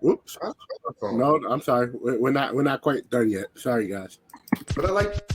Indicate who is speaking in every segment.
Speaker 1: Whoops. No, I'm sorry. We're not quite done yet. Sorry, guys.
Speaker 2: But I like.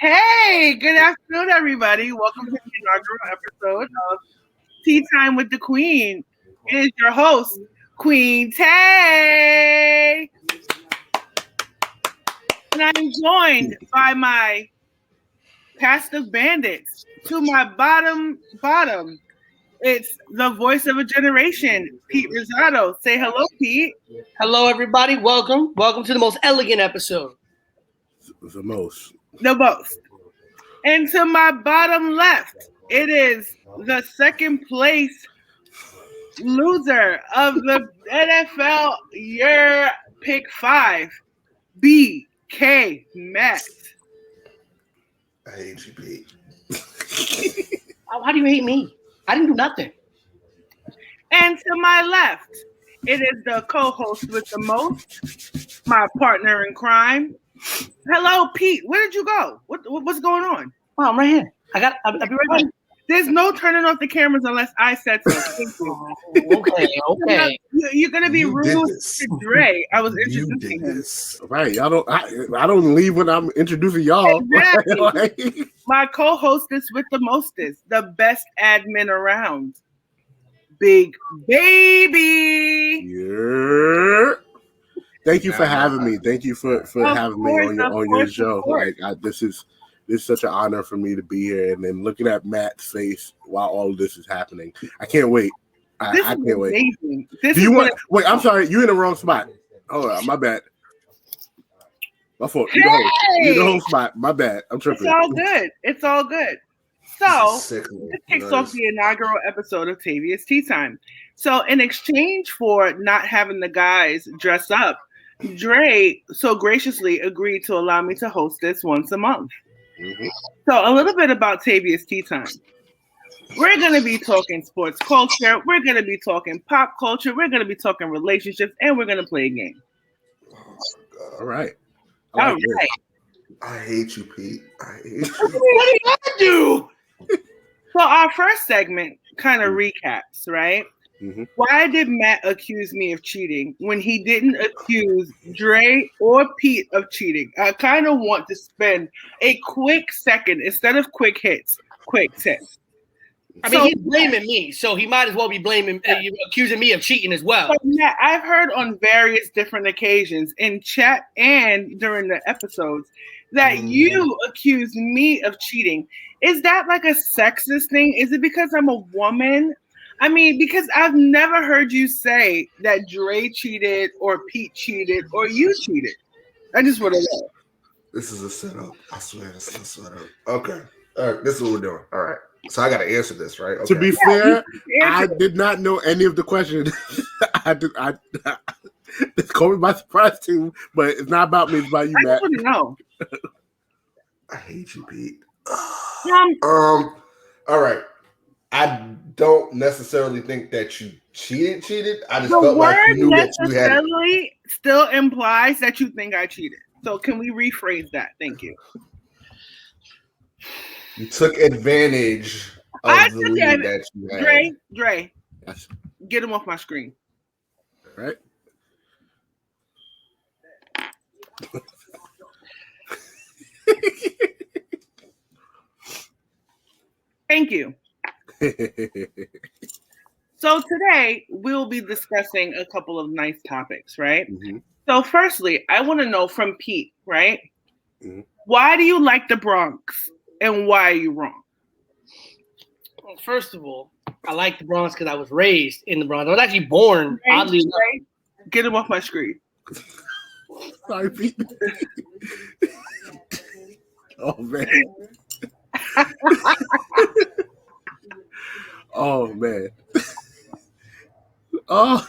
Speaker 3: Hey, good afternoon, everybody. Welcome to the inaugural episode of Tea Time with the Queen. It is your host, Queen Tay. And I'm joined by my cast of bandits. To my bottom, it's the voice of a generation, Pete Rosado. Say hello, Pete.
Speaker 4: Hello, everybody. Welcome to the most elegant episode.
Speaker 1: The most.
Speaker 3: And to my bottom left, it is the second place loser of the NFL Year Pick 5, BK Met.
Speaker 2: I hate you, Pete.
Speaker 4: How do you hate me? I didn't do nothing.
Speaker 3: And to my left, it is the co-host with the most, my partner in crime. Hello, Pete. Where did you go? What's going on?
Speaker 4: Oh, I'm right here. I'll be right back.
Speaker 3: There's no turning off the cameras unless I said so.
Speaker 4: Okay.
Speaker 3: You're gonna be rude to Dre. I was introducing him.
Speaker 1: Right. I don't leave when I'm introducing y'all.
Speaker 3: Exactly. My co-hostess with the mostest, the best admin around. Big baby.
Speaker 1: Yerrr. Thank you for having me. Thank you for having me on your show. Like this is such an honor for me to be here, and then looking at Matt's face while all of this is happening. I can't wait. I can't wait. Do you want? Wait, I'm sorry. You're in the wrong spot. Hold on, my bad. My fault. You're the whole spot. My bad. I'm tripping.
Speaker 3: It's all good. So this kicks off the inaugural episode of Tavia's Tea Time. So in exchange for not having the guys dress up, Dre so graciously agreed to allow me to host this once a month. Mm-hmm. So a little bit about Tavia's Tea Time. We're going to be talking sports culture. We're going to be talking pop culture. We're going to be talking relationships, and we're going to play a game.
Speaker 1: All right.
Speaker 2: I hate you, Pete. I hate you.
Speaker 3: What did I do? So our first segment kind of recaps, right? Mm-hmm. Why did Matt accuse me of cheating when he didn't accuse Dre or Pete of cheating? I kind of want to spend a quick second instead of quick hits, quick tips.
Speaker 4: I mean, he's blaming me, so he might as well be accusing me of cheating as well.
Speaker 3: So Matt, I've heard on various different occasions in chat and during the episodes that you accuse me of cheating. Is that like a sexist thing? Is it because I'm a woman? I mean, because I've never heard you say that Dre cheated or Pete cheated or you cheated. I just want to know.
Speaker 2: This is a setup. I swear this is a setup. Okay. All right. This is what we're doing. All right. So I got to answer this, right? Okay.
Speaker 1: To be fair, I did not know any of the questions. It's caught me by surprise too, but it's not about me. It's about you, Matt.
Speaker 3: I wouldn't know.
Speaker 2: I hate you, Pete. All right. I don't necessarily think that you cheated. I just felt like you knew that you had.
Speaker 3: The word still implies that you think I cheated. So can we rephrase that? Thank you.
Speaker 2: You took advantage of the lead that you had.
Speaker 3: Dre, yes. Get him off my screen.
Speaker 1: All right.
Speaker 3: Thank you. So today we'll be discussing a couple of nice topics, right? Mm-hmm. So firstly, I want to know from Pete, right? Mm-hmm. Why do you like the Bronx and why are you wrong?
Speaker 4: Well, first of all, I like the Bronx because I was raised in the Bronx. I was actually born, oddly enough.
Speaker 3: Get him off my screen.
Speaker 1: Sorry, Pete. Oh, man. Oh, man. Oh.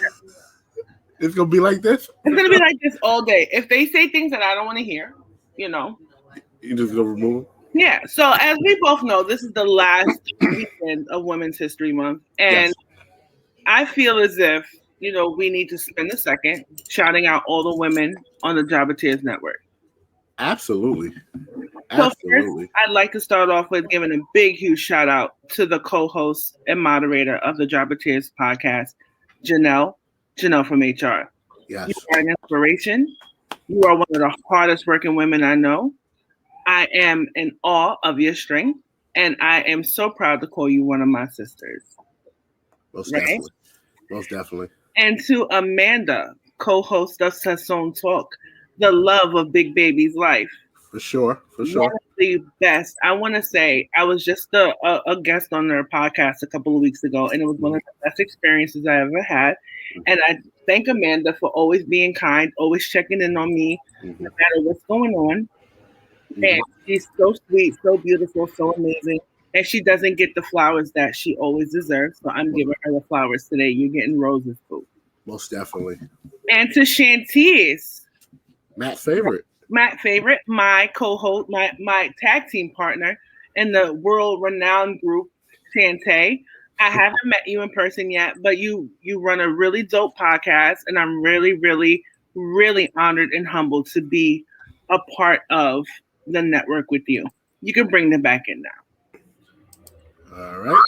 Speaker 1: It's gonna be like this.
Speaker 3: It's gonna be like this all day. If they say things that I don't want to hear, you
Speaker 1: just gonna remove them.
Speaker 3: Yeah. So as we both know, this is the last weekend of Women's History Month, and I feel as if we need to spend a second shouting out all the women on the Job of Tears Network.
Speaker 1: Absolutely.
Speaker 3: So first, I'd like to start off with giving a big, huge shout out to the co-host and moderator of the Job of Tears podcast, Janelle from HR.
Speaker 1: Yes.
Speaker 3: You are an inspiration. You are one of the hardest working women I know. I am in awe of your strength, and I am so proud to call you one of my sisters.
Speaker 1: Most definitely.
Speaker 3: And to Amanda, co-host of Sasson Talk, the love of Big Baby's life.
Speaker 1: For sure.
Speaker 3: One of the best. I want to say I was just a guest on their podcast a couple of weeks ago, and it was one of the best experiences I ever had. And I thank Amanda for always being kind, always checking in on me, no matter what's going on. And she's so sweet, so beautiful, so amazing. And she doesn't get the flowers that she always deserves. So I'm giving her the flowers today. You're getting roses, boo.
Speaker 1: Most definitely.
Speaker 3: And to Shantice.
Speaker 1: Matt's favorite,
Speaker 3: my co-host, my tag team partner in the world-renowned group, Shantae. I haven't met you in person yet, but you run a really dope podcast, and I'm really, really, really honored and humbled to be a part of the network with you. You can bring them back in now.
Speaker 1: All right.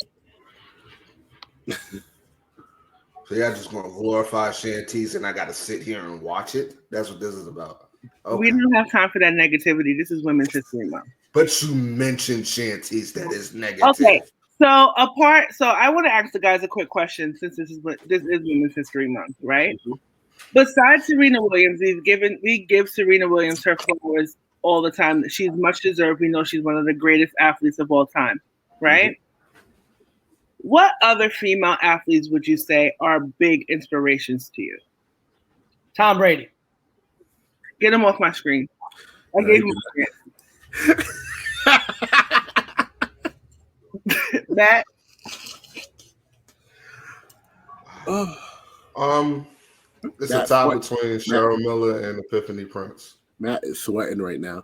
Speaker 2: So y'all just gonna glorify Shantice and I gotta sit here and watch it? That's what this is about.
Speaker 3: Okay. We don't have time for that negativity. This is Women's History Month.
Speaker 2: But you mentioned Shantice, that is negative.
Speaker 3: Okay. So I want to ask the guys a quick question since this is Women's History Month, right? Besides Serena Williams, we give Serena Williams her flowers all the time. She's much deserved. We know she's one of the greatest athletes of all time, right? What other female athletes would you say are big inspirations to you?
Speaker 4: Tom Brady.
Speaker 3: Get him off my screen. I gave him a Matt.
Speaker 2: It's a tie between Cheryl Miller and Epiphany Prince.
Speaker 1: Matt is sweating right now.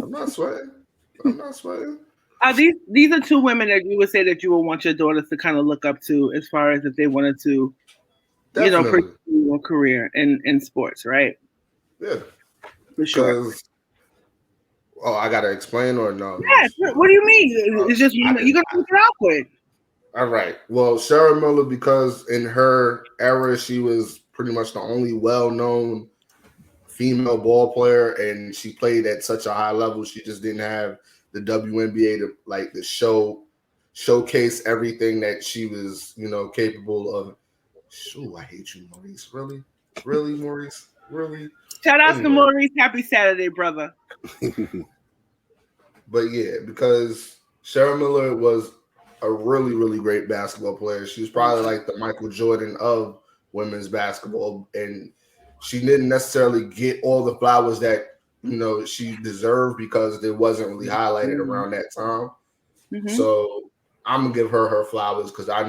Speaker 2: I'm not sweating.
Speaker 3: These are two women that you would say that you would want your daughters to kind of look up to as far as if they wanted to, pursue a career in sports, right?
Speaker 2: Yeah.
Speaker 3: For sure.
Speaker 2: I gotta explain or no?
Speaker 3: Yeah. What do you mean? It's just you're gonna look it out with.
Speaker 2: All right. Well, Cheryl Miller, because in her era, she was pretty much the only well-known female ball player, and she played at such a high level. She just didn't have the WNBA to showcase everything that she was, capable of. Shoo, I hate you, Maurice. Really, Maurice. Really.
Speaker 3: Shout out to Maurice. Happy Saturday, brother.
Speaker 2: But yeah, because Cheryl Miller was a really, really great basketball player. She was probably like the Michael Jordan of women's basketball, and she didn't necessarily get all the flowers that she deserved because it wasn't really highlighted around that time. So I'm gonna give her flowers because I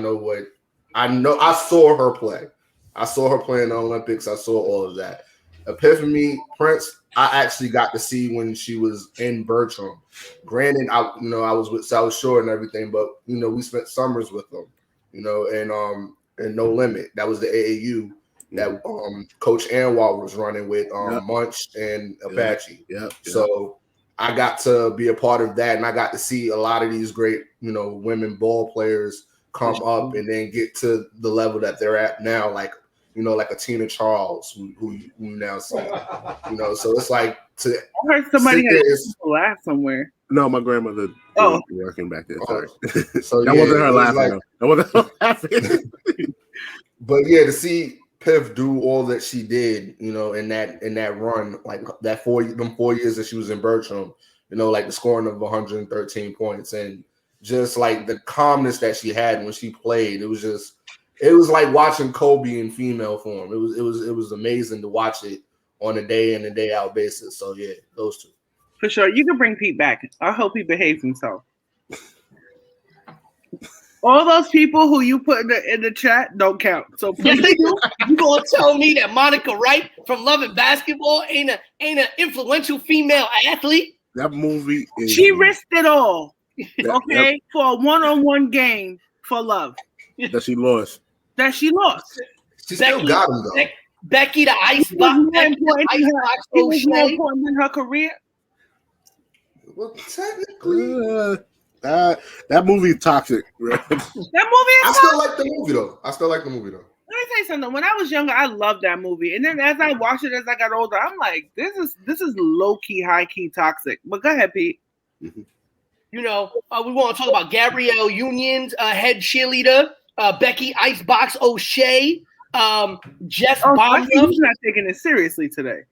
Speaker 2: saw her play. I saw her play in the Olympics. I saw all of that. Epiphany Prince, I actually got to see when she was in Bertram. Granted, I was with South Shore and everything, but we spent summers with them, and No Limit. That was the AAU that Coach Anwar was running with Munch and Apache. So I got to be a part of that, and I got to see a lot of these great, women ball players come up and then get to the level that they're at now, like a Tina Charles, who you now see. So it's like I
Speaker 3: heard somebody laugh somewhere.
Speaker 1: No, my grandmother was working back there. Sorry.
Speaker 2: So
Speaker 1: that wasn't her laughing. That wasn't her laughing.
Speaker 2: But yeah, to see Piff do all that she did, in that run, like them 4 years that she was in Bertram, like the scoring of 113 points and just like the calmness that she had when she played, it was like watching Kobe in female form. It was amazing to watch it on a day in and day out basis. So yeah, those two.
Speaker 3: For sure. You can bring Pete back. I hope he behaves himself. All those people who you put in the chat don't count. So please.
Speaker 4: Yes, they do. You gonna tell me that Monica Wright from Love and Basketball ain't an influential female athlete?
Speaker 1: That movie is.
Speaker 3: She risked it all. Okay, for a one-on-one game for love.
Speaker 1: That she lost.
Speaker 2: She still got him though.
Speaker 4: Becky the Icebox.
Speaker 3: She was more important than her career.
Speaker 2: Well, technically,
Speaker 1: that movie is toxic.
Speaker 3: That movie is toxic.
Speaker 2: Still like the movie though.
Speaker 3: Let me tell you something. When I was younger, I loved that movie, and then as I watched it as I got older, I'm like, this is low key, high key toxic. But go ahead, Pete.
Speaker 4: Mm-hmm. We want to talk about Gabrielle Union's head cheerleader, Becky Icebox O'Shea, Jess Bomber.
Speaker 3: He's not taking it seriously today.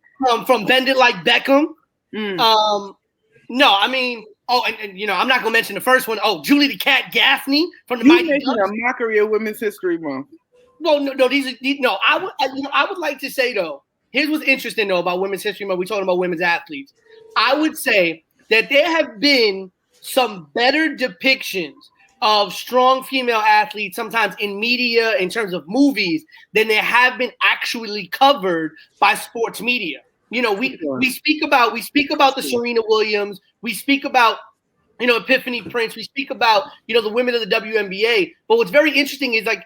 Speaker 4: From Bend It Like Beckham. No, I mean, and I'm not gonna mention the first one. Oh, Julie the Cat Gaffney from the Mighty Ducks.
Speaker 3: A mockery of Women's History Month.
Speaker 4: Well, no, I would like to say though. Here's what's interesting though about Women's History Month. We're talking about women's athletes. I would say that there have been some better depictions of strong female athletes sometimes in media in terms of movies than there have been actually covered by sports media. We speak about the Serena Williams, we speak about Epiphany Prince, we speak about the women of the WNBA. But what's very interesting is like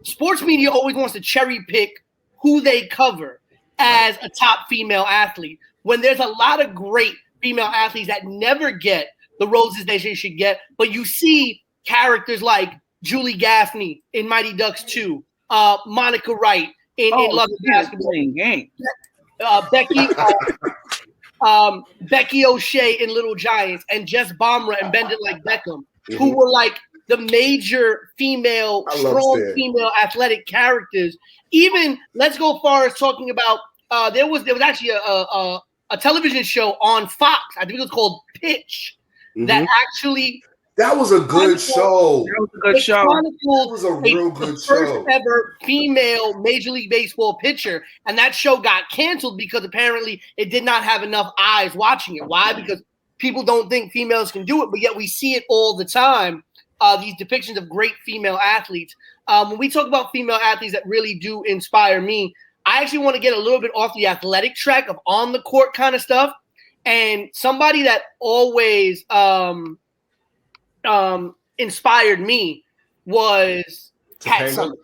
Speaker 4: sports media always wants to cherry pick who they cover as a top female athlete when there's a lot of great female athletes that never get the roses they should get, but you see characters like Julie Gaffney in Mighty Ducks 2, Monica Wright in Love and Basketball, Becky O'Shea in Little Giants, and Jess Bomber and Bend It Like Beckham, who were like the major strong female athletic characters. Even let's go far as talking about there was actually a television show on Fox. I think it was called Pitch. That
Speaker 2: was a good show.
Speaker 3: That was a good show.
Speaker 2: It was a real good show.
Speaker 4: First ever female Major League Baseball pitcher, and that show got canceled because apparently it did not have enough eyes watching it. Why? Because people don't think females can do it, but yet we see it all the time. These depictions of great female athletes. When we talk about female athletes that really do inspire me, I actually want to get a little bit off the athletic track of on the court kind of stuff. And somebody that always inspired me was Pat Summitt.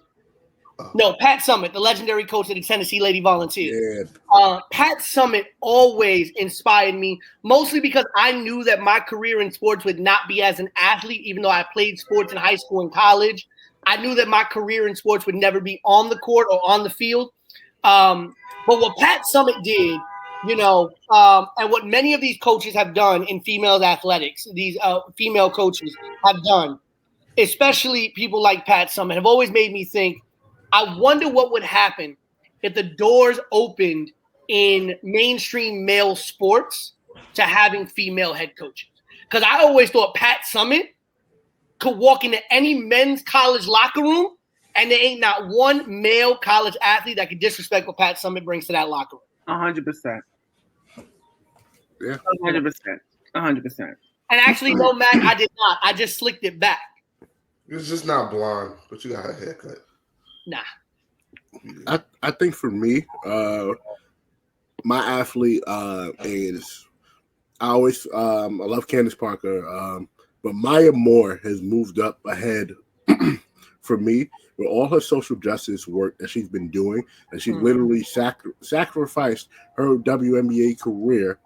Speaker 4: No, Pat Summitt, the legendary coach of the Tennessee Lady Volunteers. Yeah. Pat Summitt always inspired me, mostly because I knew that my career in sports would not be as an athlete, even though I played sports in high school and college. I knew that my career in sports would never be on the court or on the field. But what Pat Summitt did, and what many of these coaches have done in females athletics, these female coaches have done, especially people like Pat Summitt, have always made me think, I wonder what would happen if the doors opened in mainstream male sports to having female head coaches. Because I always thought Pat Summitt could walk into any men's college locker room and there ain't not one male college athlete that could disrespect what Pat Summitt brings to that locker room.
Speaker 3: 100%.
Speaker 1: Yeah.
Speaker 3: 100%. 100%.
Speaker 4: And actually, no, Mac, I did not. I just slicked it back.
Speaker 2: It's just not blonde, but you got a haircut.
Speaker 4: Nah.
Speaker 1: I think for me, my athlete is I love Candace Parker, but Maya Moore has moved up ahead for me with all her social justice work that she's been doing, and she literally sacrificed her WNBA career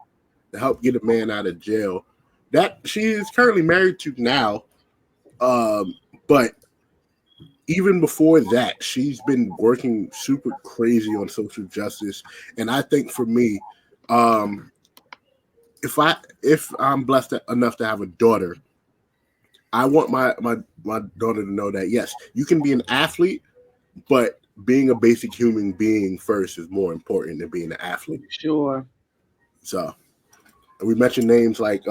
Speaker 1: to help get a man out of jail that she is currently married to now. But even before that, she's been working super crazy on social justice. And I think for me, if I'm blessed enough to have a daughter, I want my daughter to know that, yes, you can be an athlete, but being a basic human being first is more important than being an athlete.
Speaker 3: Sure.
Speaker 1: So we mentioned names like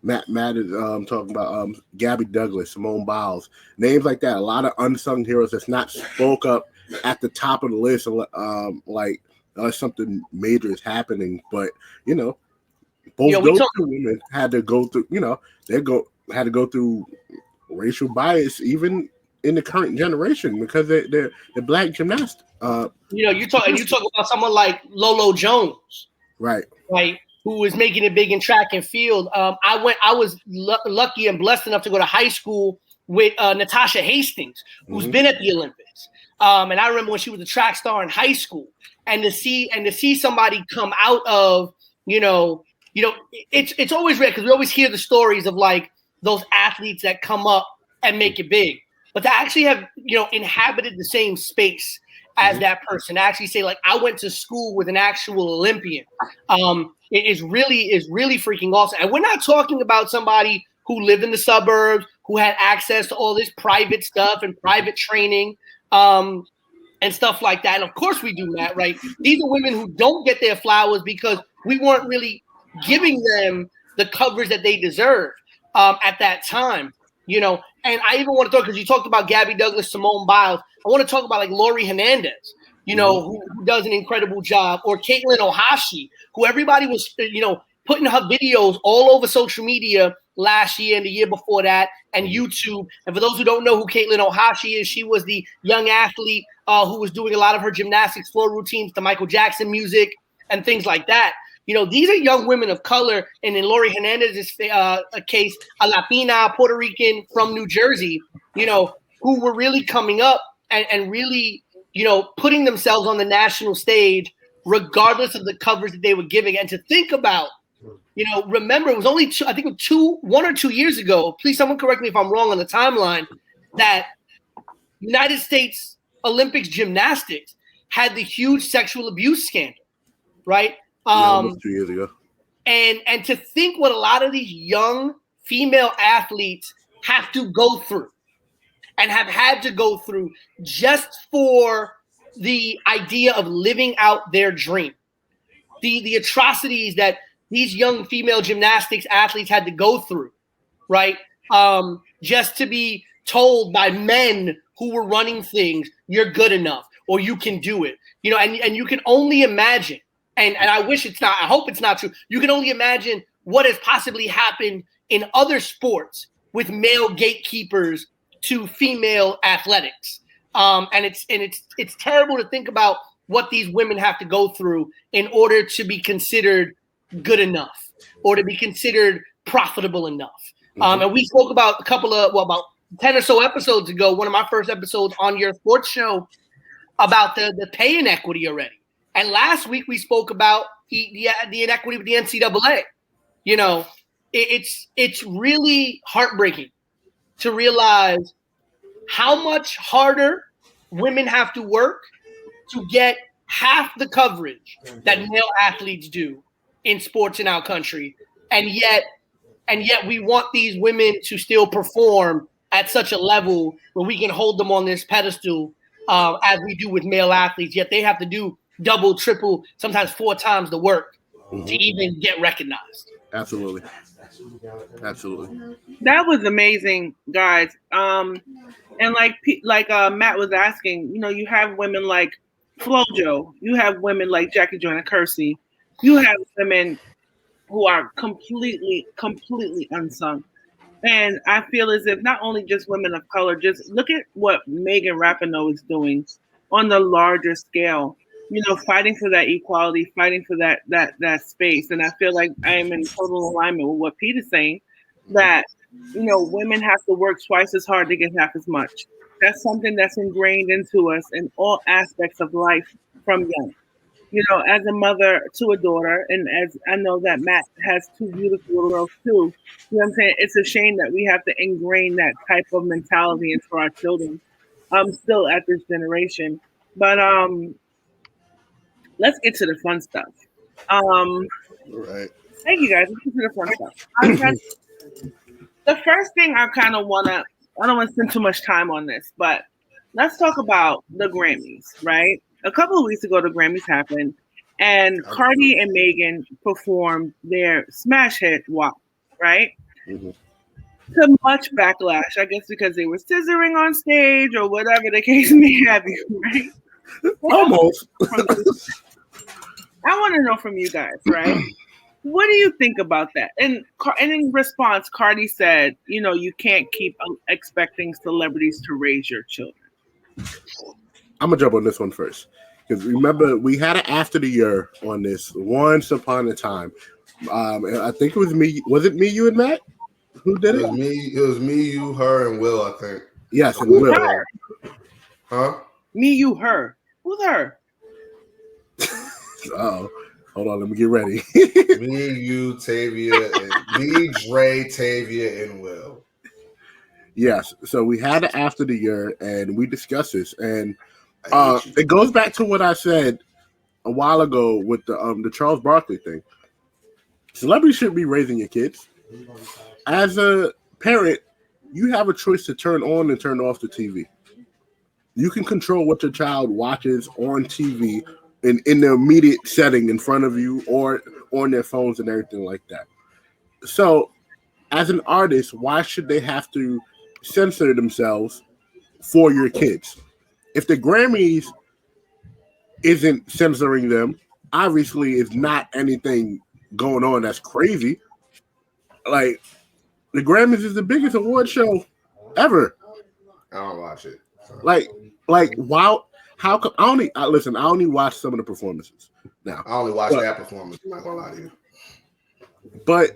Speaker 1: Matt is talking about Gabby Douglas, Simone Biles, names like that. A lot of unsung heroes that's not spoke up at the top of the list, like unless something major is happening. But both those two women had to go through. Had to go through racial bias even in the current generation because they're black gymnasts.
Speaker 4: You talk about someone like Lolo Jones,
Speaker 1: right,
Speaker 4: who was making it big in track and field. I was lucky and blessed enough to go to high school with Natasha Hastings, who's been at the Olympics. And I remember when she was a track star in high school, and to see somebody come out of, it's always rare because we always hear the stories of like those athletes that come up and make it big, but to actually have, inhabited the same space as that person, actually say like, I went to school with an actual Olympian, is really freaking awesome. And we're not talking about somebody who lived in the suburbs, who had access to all this private stuff and private training, and stuff like that. And of course we do that, right? These are women who don't get their flowers because we weren't really giving them the coverage that they deserve at that time, And I even want to talk, because you talked about Gabby Douglas, Simone Biles. I want to talk about like Laurie Hernandez, who does an incredible job, or Caitlin Ohashi, who everybody was, putting her videos all over social media last year and the year before that, and YouTube. And for those who don't know who Caitlin Ohashi is, she was the young athlete who was doing a lot of her gymnastics floor routines to Michael Jackson music and things like that. These are young women of color, and in Laurie Hernandez's case, a Latina, Puerto Rican from New Jersey, who were really coming up and really, putting themselves on the national stage, regardless of the coverage that they were giving. And to think about, remember, it was only 1 or 2 years ago, please someone correct me if I'm wrong on the timeline, that United States Olympics gymnastics had the huge sexual abuse scandal, right?
Speaker 1: Almost 2 years ago.
Speaker 4: And to think what a lot of these young female athletes have to go through and have had to go through just for the idea of living out their dream. The atrocities that these young female gymnastics athletes had to go through, right? Just to be told by men who were running things, you're good enough or you can do it. And you can only imagine. And I wish it's not, I hope it's not true. You can only imagine what has possibly happened in other sports with male gatekeepers to female athletics. And it's terrible to think about what these women have to go through in order to be considered good enough or to be considered profitable enough. And we spoke about about 10 or so episodes ago, one of my first episodes on your sports show, about the pay inequity already. And last week we spoke about the inequity with the NCAA. It's really heartbreaking to realize how much harder women have to work to get half the coverage that male athletes do in sports in our country. And yet we want these women to still perform at such a level where we can hold them on this pedestal as we do with male athletes, yet they have to do double, triple, sometimes 4 times the work to even get recognized.
Speaker 1: Absolutely.
Speaker 3: That was amazing, guys. And like Matt was asking, you have women like FloJo, you have women like Jackie Joyner Kersee, you have women who are completely unsung. And I feel as if not only just women of color, just look at what Megan Rapinoe is doing on the larger scale. Fighting for that equality, fighting for that space. And I feel like I am in total alignment with what Pete is saying, that, women have to work twice as hard to get half as much. That's something that's ingrained into us in all aspects of life from young. As a mother to a daughter, and as I know that Matt has 2 beautiful little girls too, what I'm saying? It's a shame that we have to ingrain that type of mentality into our children still at this generation. But let's get to the fun stuff.
Speaker 1: Right.
Speaker 3: Thank you, guys. Let's get to the fun stuff. The first thing I don't want to spend too much time on this, but let's talk about the Grammys, right? A couple of weeks ago, the Grammys happened, and Cardi and Megan performed their smash hit, WAP, right? To much backlash, I guess because they were scissoring on stage or whatever the case may have you, right?
Speaker 1: Almost.
Speaker 3: I want to know from you guys, right? What do you think about that? And in response, Cardi said, you can't keep expecting celebrities to raise your children.
Speaker 1: I'm going to jump on this one first. Because remember, we had an after the year on this once upon a time. And I think it was me. Was it me, you, and Matt? Who did it?
Speaker 2: It was me, you, her, and Will, I think.
Speaker 1: Yes, and Will.
Speaker 3: Her?
Speaker 2: Huh?
Speaker 3: Me, you, her. Who's her?
Speaker 1: Oh, hold on. Let me get ready.
Speaker 2: Me, you, Tavia, and me, Dre, Tavia, and Will.
Speaker 1: Yes. So we had it after the year, and we discussed this, and it goes back to what I said a while ago with the Charles Barkley thing. Celebrities shouldn't be raising your kids. As a parent, you have a choice to turn on and turn off the TV. You can control what your child watches on TV in the immediate setting in front of you or on their phones and everything like that. So, as an artist, why should they have to censor themselves for your kids? If the Grammys isn't censoring them, obviously it's not anything going on that's crazy. Like, the Grammys is the biggest award show ever.
Speaker 2: I don't watch it. So.
Speaker 1: Like, wow. How come I only watch some of the performances now.
Speaker 2: I only watch that performance. I'm not gonna lie to you.
Speaker 1: But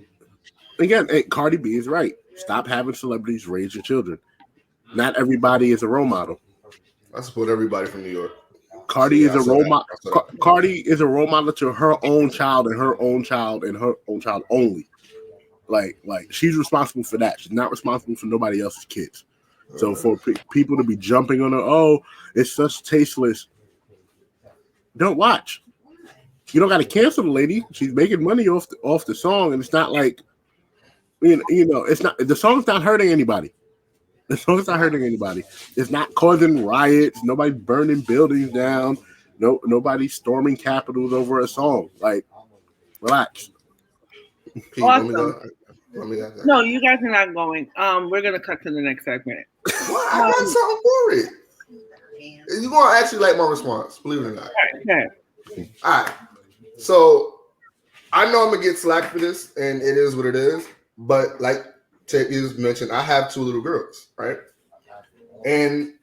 Speaker 1: again, Cardi B is right. Stop having celebrities raise your children. Not everybody is a role model.
Speaker 2: I support everybody from New York.
Speaker 1: Cardi is a role model. Cardi is a role model to her own child and her own child and her own child only. Like she's responsible for that. She's not responsible for nobody else's kids. So for people to be jumping on her, oh, it's such tasteless. Don't watch. You don't got to cancel the lady. She's making money off the song, and it's not like, it's not, the song's not hurting anybody. The song's not hurting anybody. It's not causing riots. Nobody's burning buildings down. Nobody's storming capitals over a song. Like, relax.
Speaker 2: Pete,
Speaker 3: awesome. No, you guys are not going. We're gonna cut to the next segment.
Speaker 2: What? I got something for it. You're gonna actually like my response, believe it or not.
Speaker 3: Okay.
Speaker 2: All right. So I know I'm gonna get slack for this, and it is what it is. But like Tavia's mentioned, I have 2 little girls, right? And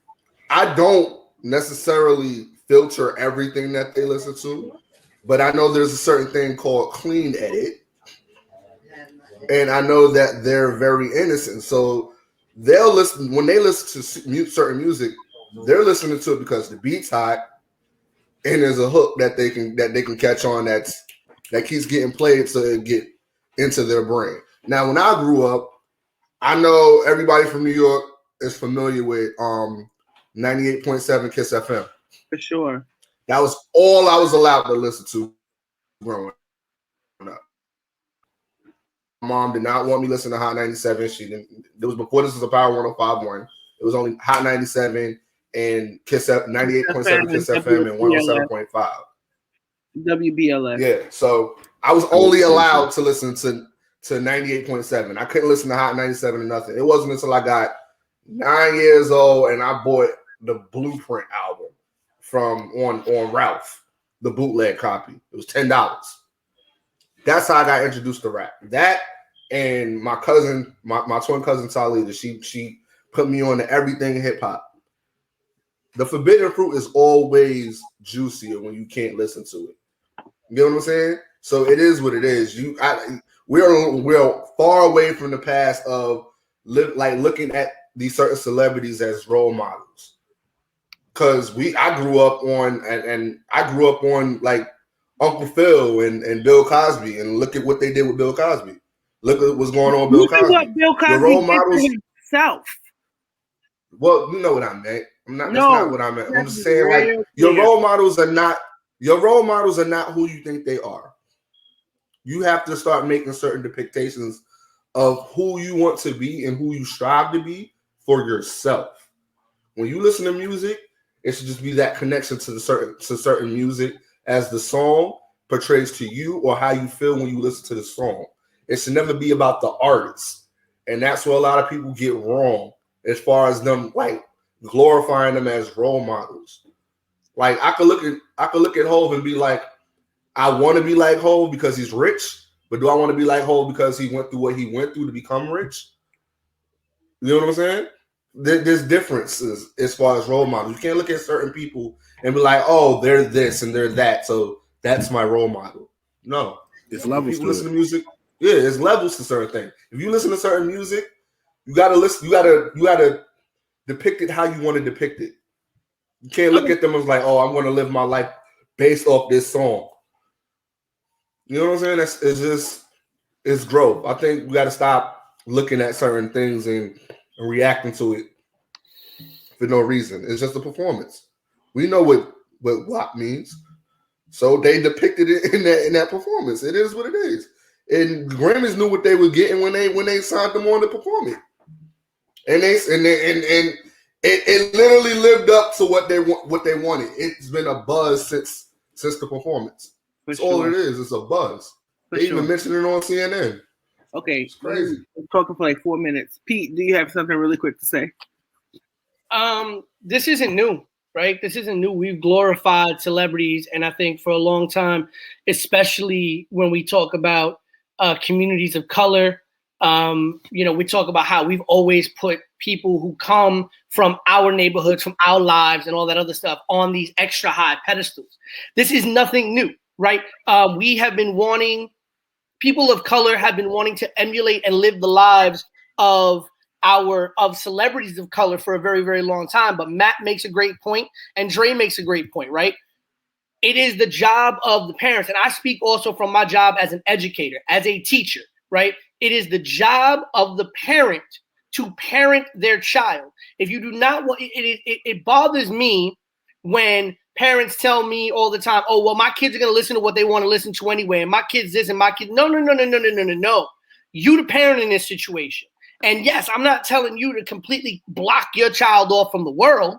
Speaker 2: I don't necessarily filter everything that they listen to, but I know there's a certain thing called clean edit. And I know that they're very innocent. So they'll listen when they listen to certain music, they're listening to it because the beat's hot and there's a hook that they can catch on that keeps getting played so it get into their brain. Now, when I grew up, I know everybody from New York is familiar with 98.7 Kiss FM.
Speaker 3: For sure.
Speaker 2: That was all I was allowed to listen to growing up. Mom did not want me listening to Hot 97. She didn't. It was before this was a Power 105.1. It was only Hot 97 and Kiss 98.7 Kiss FM and 107.5.
Speaker 3: WBLS.
Speaker 2: Yeah, so I was only allowed to listen to 98.7. I couldn't listen to Hot 97 or nothing. It wasn't until I got 9 years old and I bought the Blueprint album from on Ralph, the bootleg copy. It was $10. That's how I got introduced to rap. That and my cousin, my twin cousin Talita, she put me on to everything hip hop. The forbidden fruit is always juicier when you can't listen to it. You know what I'm saying? So it is what it is. We're far away from the past of looking at these certain celebrities as role models. Because I grew up on like Uncle Phil and Bill Cosby, and look at what they did with Bill Cosby. Look at what's going on with Bill Cosby.
Speaker 3: What Bill Cosby
Speaker 2: role models,
Speaker 3: did for himself.
Speaker 2: Well, you know what I meant. That's not what I meant. I'm just saying, like, your role models are not who you think they are. You have to start making certain depictions of who you want to be and who you strive to be for yourself. When you listen to music, it should just be that connection to certain music as the song portrays to you or how you feel when you listen to the song. It should never be about the artist. And that's what a lot of people get wrong as far as them like glorifying them as role models. Like I could look at Hov and be like, I want to be like Hov because he's rich, But do I want to be like Hov because he went through what he went through to become rich? You know what I'm saying? There's differences as far as role models. You can't look at certain people and be like, oh, they're this and they're that, so that's my role model. No.
Speaker 1: It's levels
Speaker 2: people
Speaker 1: to
Speaker 2: listen to music. Yeah, it's levels to certain things. If you listen to certain music, you gotta listen, you gotta depict it how you want to depict it. You can't look at them as like, oh, I'm gonna live my life based off this song. You know what I'm saying? It's growth. I think we gotta stop looking at certain things and reacting to it for no reason. It's just a performance. We know what WAP means. So they depicted it in that performance. It is what it is. And the Grammys knew what they were getting when they signed them on to perform it. And it literally lived up to what they wanted. It's been a buzz since the performance. That's all it is. It's a buzz. They even mentioned it on CNN.
Speaker 3: Okay,
Speaker 2: it's crazy.
Speaker 3: I'm talking for like 4 minutes. Pete, do you have something really quick to say?
Speaker 4: This isn't new, right? This isn't new. We've glorified celebrities, and I think for a long time, especially when we talk about communities of color, we talk about how we've always put people who come from our neighborhoods, from our lives, and all that other stuff on these extra high pedestals. This is nothing new, right? We have been wanting. People of color have been wanting to emulate and live the lives of celebrities of color for a very, very long time. But Matt makes a great point, and Dre makes a great point, right? It is the job of the parents, and I speak also from my job as an educator, as a teacher, right? It is the job of the parent to parent their child. If you do not want, it bothers me when parents tell me all the time, oh, well, my kids are going to listen to what they want to listen to anyway. And my kids this and my kids. No. You the parent in this situation. And yes, I'm not telling you to completely block your child off from the world,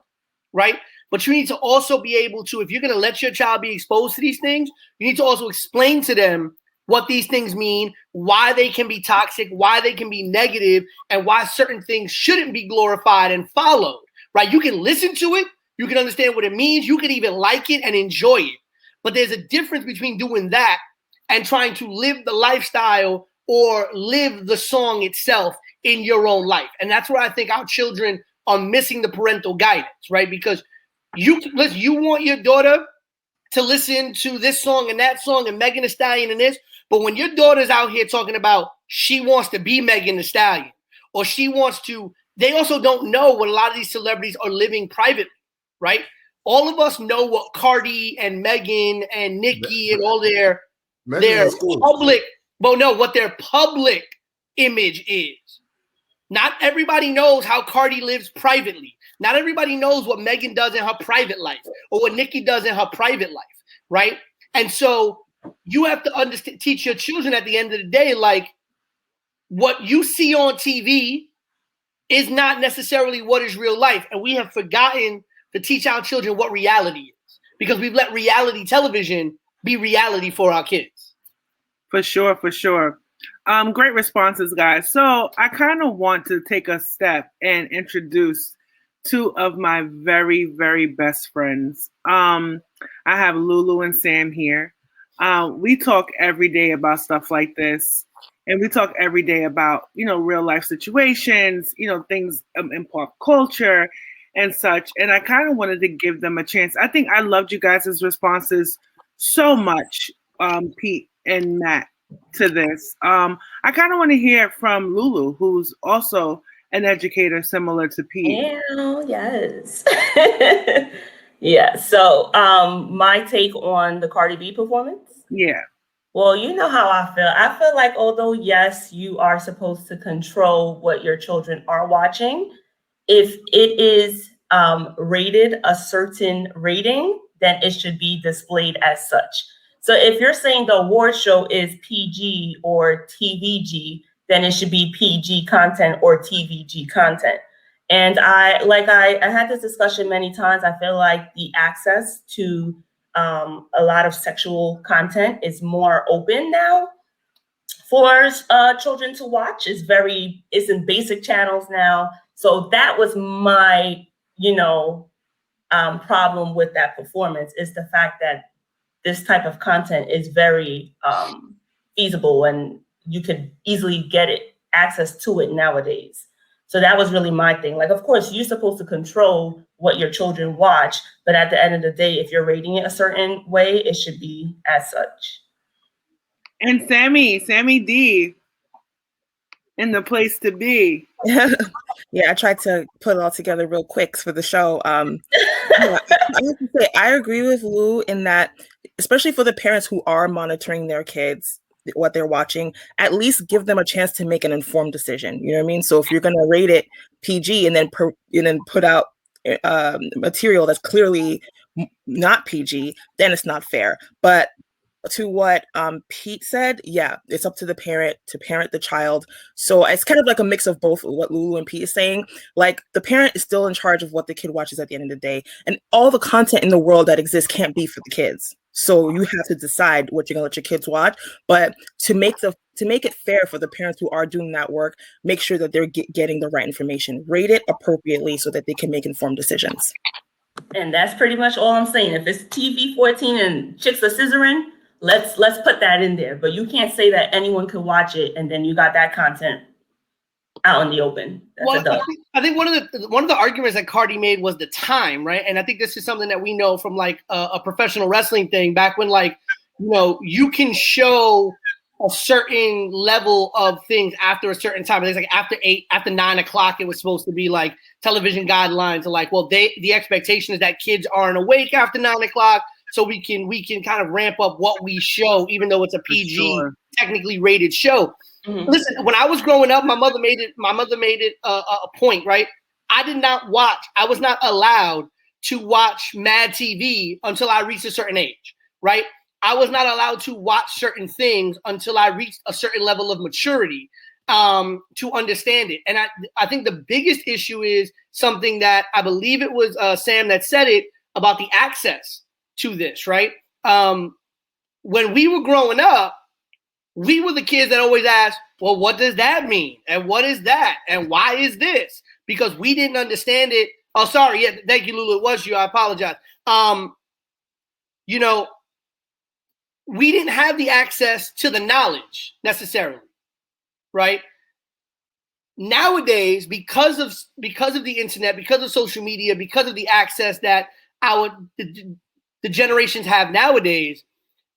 Speaker 4: right? But you need to also be able to, if you're going to let your child be exposed to these things, you need to also explain to them what these things mean, why they can be toxic, why they can be negative, and why certain things shouldn't be glorified and followed, right? You can listen to it. You can understand what it means. You can even like it and enjoy it. But there's a difference between doing that and trying to live the lifestyle or live the song itself in your own life. And that's where I think our children are missing the parental guidance, right? Because you want your daughter to listen to this song and that song and Megan Thee Stallion and this, but when your daughter's out here talking about she wants to be Megan Thee Stallion or she wants to, they also don't know what a lot of these celebrities are living privately. Right? All of us know what Cardi and Megan and Nicki and all their public, what their public image is. Not everybody knows how Cardi lives privately. Not everybody knows what Megan does in her private life or what Nicki does in her private life, right? And so you have to teach your children at the end of the day, like what you see on TV is not necessarily what is real life. And we have forgotten to teach our children what reality is because we've let reality television be reality for our kids.
Speaker 3: For sure. Great responses, guys. So I kind of want to take a step and introduce two of my very, very best friends. I have Lulu and Sam here. We talk every day about stuff like this. And we talk every day about, real life situations, things in pop culture and such. And I kind of wanted to give them a chance. I think I loved you guys' responses so much, Pete and Matt, to this. I kind of want to hear from Lulu, who's also an educator similar to Pete.
Speaker 5: Yes. Yeah. So my take on the Cardi B performance.
Speaker 3: Yeah.
Speaker 5: Well, you know how I feel. I feel like although, yes, you are supposed to control what your children are watching, if it is rated a certain rating, then it should be displayed as such. So if you're saying the award show is PG or TVG, then it should be PG content or TVG content. And I had this discussion many times. I feel like the access to a lot of sexual content is more open now for children to watch. It's in basic channels now. So that was my, problem with that performance, is the fact that this type of content is very feasible and you could easily get access to it nowadays. So that was really my thing. Like, of course, you're supposed to control what your children watch, but at the end of the day, if you're rating it a certain way, it should be as such.
Speaker 3: And Sammy D in the place to be.
Speaker 6: Yeah, I tried to put it all together real quick for the show. I have to say, I agree with Lou in that, especially for the parents who are monitoring their kids, what they're watching, at least give them a chance to make an informed decision. You know what I mean? So if you're going to rate it PG and then put out material that's clearly not PG, then it's not fair. But to what Pete said, yeah, it's up to the parent to parent the child. So it's kind of like a mix of both what Lulu and Pete is saying. Like, the parent is still in charge of what the kid watches at the end of the day. And all the content in the world that exists can't be for the kids. So you have to decide what you're gonna let your kids watch. But to make it fair for the parents who are doing that work, make sure that they're getting the right information, rate it appropriately so that they can make informed decisions.
Speaker 5: And that's pretty much all I'm saying. If it's TV 14 and chicks are scissoring, let's put that in there. But you can't say that anyone could watch it and then you got that content out in the open.
Speaker 4: I think one of the arguments that Cardi made was the time, right? And I think this is something that we know from like a professional wrestling thing back when, like, you know, you can show a certain level of things after a certain time. It's like after 9 o'clock, it was supposed to be like television guidelines are like, well, the expectation is that kids aren't awake after 9 o'clock. So we can kind of ramp up what we show, even though it's a PG technically rated show. Mm-hmm. Listen, when I was growing up, my mother made it a point, right? I was not allowed to watch Mad TV until I reached a certain age, right? I was not allowed to watch certain things until I reached a certain level of maturity to understand it. And I think the biggest issue is something that I believe it was Sam that said it about the access to this, right? When we were growing up, we were the kids that always asked, well, what does that mean? And what is that? And why is this? Because we didn't understand it. Oh, sorry. Yeah, thank you, Lulu. It was you. I apologize. You know, we didn't have the access to the knowledge necessarily, right? Nowadays, because of the internet, because of social media, because of the access that the generations have nowadays,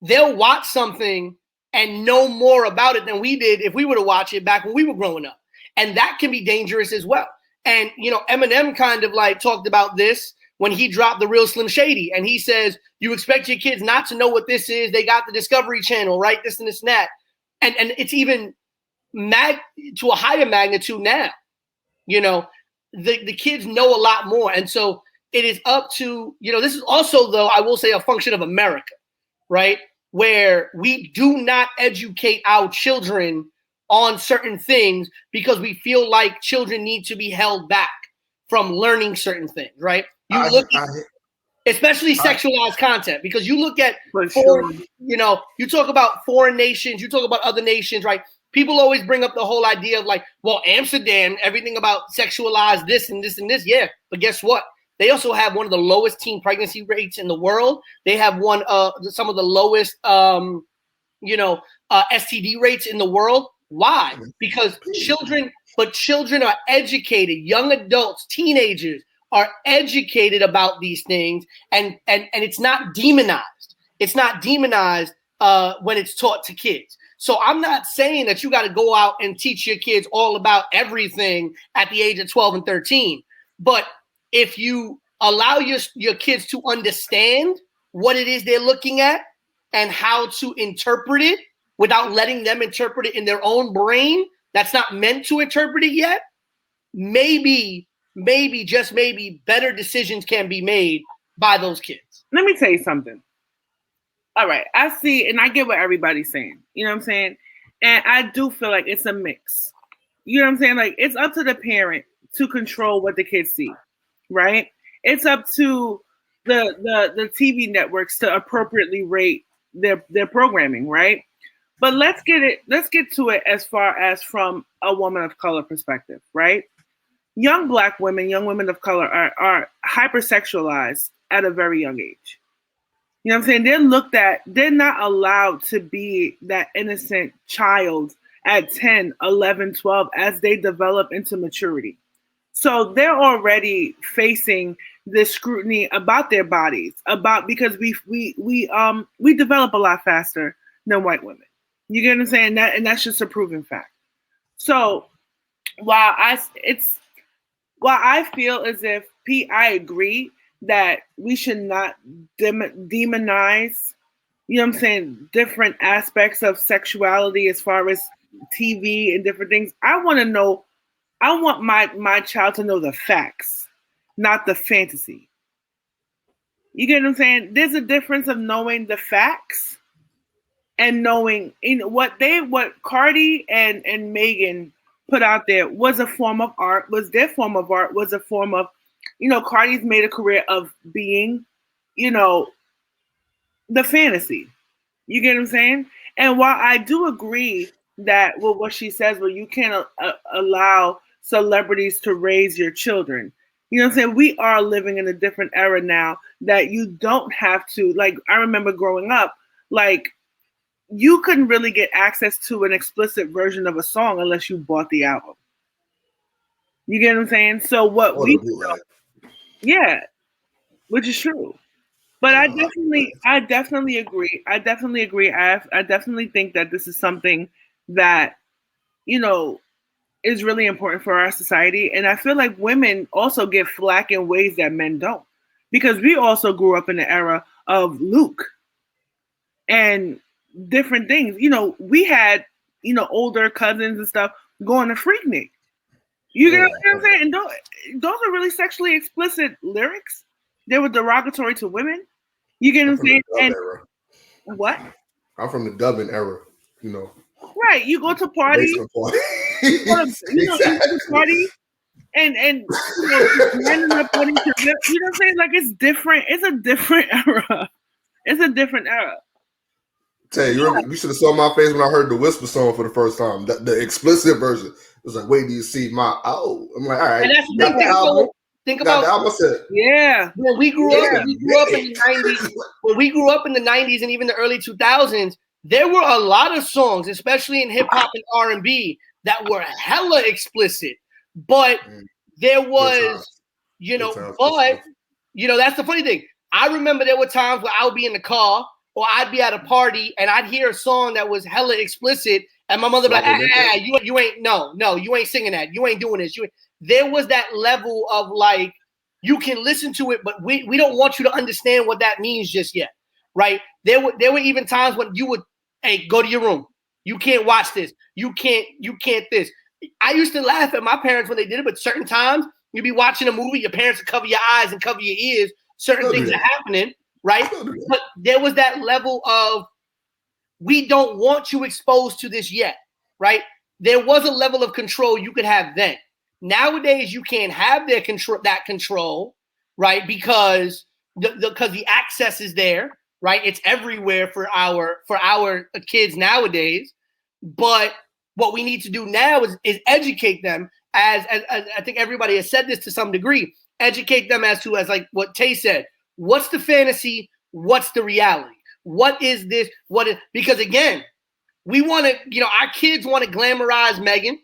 Speaker 4: they'll watch something and know more about it than we did if we were to watch it back when we were growing up. And that can be dangerous as well. And, you know, Eminem kind of like talked about this when he dropped The Real Slim Shady. And he says, you expect your kids not to know what this is. They got the Discovery Channel, right? This and this and that. And it's even to a higher magnitude now. You know, the kids know a lot more. And so it is up to, you know, this is also, though, I will say, a function of America, right? Where we do not educate our children on certain things because we feel like children need to be held back from learning certain things, right? You look at, especially sexualized content, because you look at foreign, you know, you talk about foreign nations, you talk about other nations, right? People always bring up the whole idea of like, well, Amsterdam, everything about sexualized this and this and this. Yeah, but guess what? They also have one of the lowest teen pregnancy rates in the world. They have some of the lowest, STD rates in the world. Why? Because children are educated. Young adults, teenagers are educated about these things, and it's not demonized. It's not demonized when it's taught to kids. So I'm not saying that you got to go out and teach your kids all about everything at the age of 12 and 13, but if you allow your kids to understand what it is they're looking at and how to interpret it without letting them interpret it in their own brain that's not meant to interpret it yet, maybe, just maybe, better decisions can be made by those kids.
Speaker 3: Let me tell you something. All right, I see, and I get what everybody's saying. You know what I'm saying? And I do feel like it's a mix. You know what I'm saying? Like, it's up to the parent to control what the kids see. Right? It's up to the TV networks to appropriately rate their programming, right? But let's get to it as far as from a woman of color perspective, right? Young Black women, young women of color are hypersexualized at a very young age. You know what I'm saying? They're looked at, they're not allowed to be that innocent child at 10, 11, 12 as they develop into maturity. So they're already facing this scrutiny about their bodies, because we develop a lot faster than white women. You get what I'm saying? That's just a proven fact. So while I feel as if Pete, I agree that we should not demonize, you know what I'm saying, different aspects of sexuality as far as TV and different things. I want my child to know the facts, not the fantasy. You get what I'm saying? There's a difference of knowing the facts and knowing what Cardi and Megan put out there was a form of art, was their form of art, was a form of, Cardi's made a career of being, the fantasy. You get what I'm saying? And while I do agree that what she says, you can't allow celebrities to raise your children. You know what I'm saying? We are living in a different era now that you don't have to, like, I remember growing up, like, you couldn't really get access to an explicit version of a song unless you bought the album. You get what I'm saying? So yeah, which is true. But I definitely agree. I definitely think that this is something that, is really important for our society. And I feel like women also get flack in ways that men don't. Because we also grew up in the era of Luke and different things. We had, older cousins and stuff going to Freaknik. You get what I'm saying? And those are really sexually explicit lyrics. They were derogatory to women. You get what I'm saying? And what?
Speaker 2: I'm from the dubbing era,
Speaker 3: Right. You go to parties. You go to party and men are putting to, you know what I'm saying? Like, it's different. It's a different era. It's a different era.
Speaker 2: Tell you should have saw my face when I heard the Whisper song for the first time. The explicit version. It was like, wait, do you see my? Oh, I'm like, all right.
Speaker 4: And that's the thing. Think about
Speaker 2: the album.
Speaker 3: Yeah.
Speaker 4: When we grew up, in the 90s. When we grew up in the 90s and even the early 2000s, there were a lot of songs, especially in hip hop and R&B, that were hella explicit. But there was, that's the funny thing. I remember there were times where I would be in the car or I'd be at a party and I'd hear a song that was hella explicit, and my mother would be like, you ain't, you ain't singing that. You ain't doing this. There was that level of, like, you can listen to it, but we don't want you to understand what that means just yet, right? There were even times when you would, hey, go to your room. You can't watch this. You can't this. I used to laugh at my parents when they did it, but certain times you'd be watching a movie, your parents would cover your eyes and cover your ears. Certain things are happening, right? But there was that level of, we don't want you exposed to this yet, right? There was a level of control you could have then. Nowadays, you can't have that control, right? Because the access is there, right? It's everywhere for our kids nowadays. But what we need to do now is educate them, as I think everybody has said this to some degree. Educate them as like what Tay said. What's the fantasy? What's the reality? What is this? Because again, we want to, our kids want to glamorize Megan,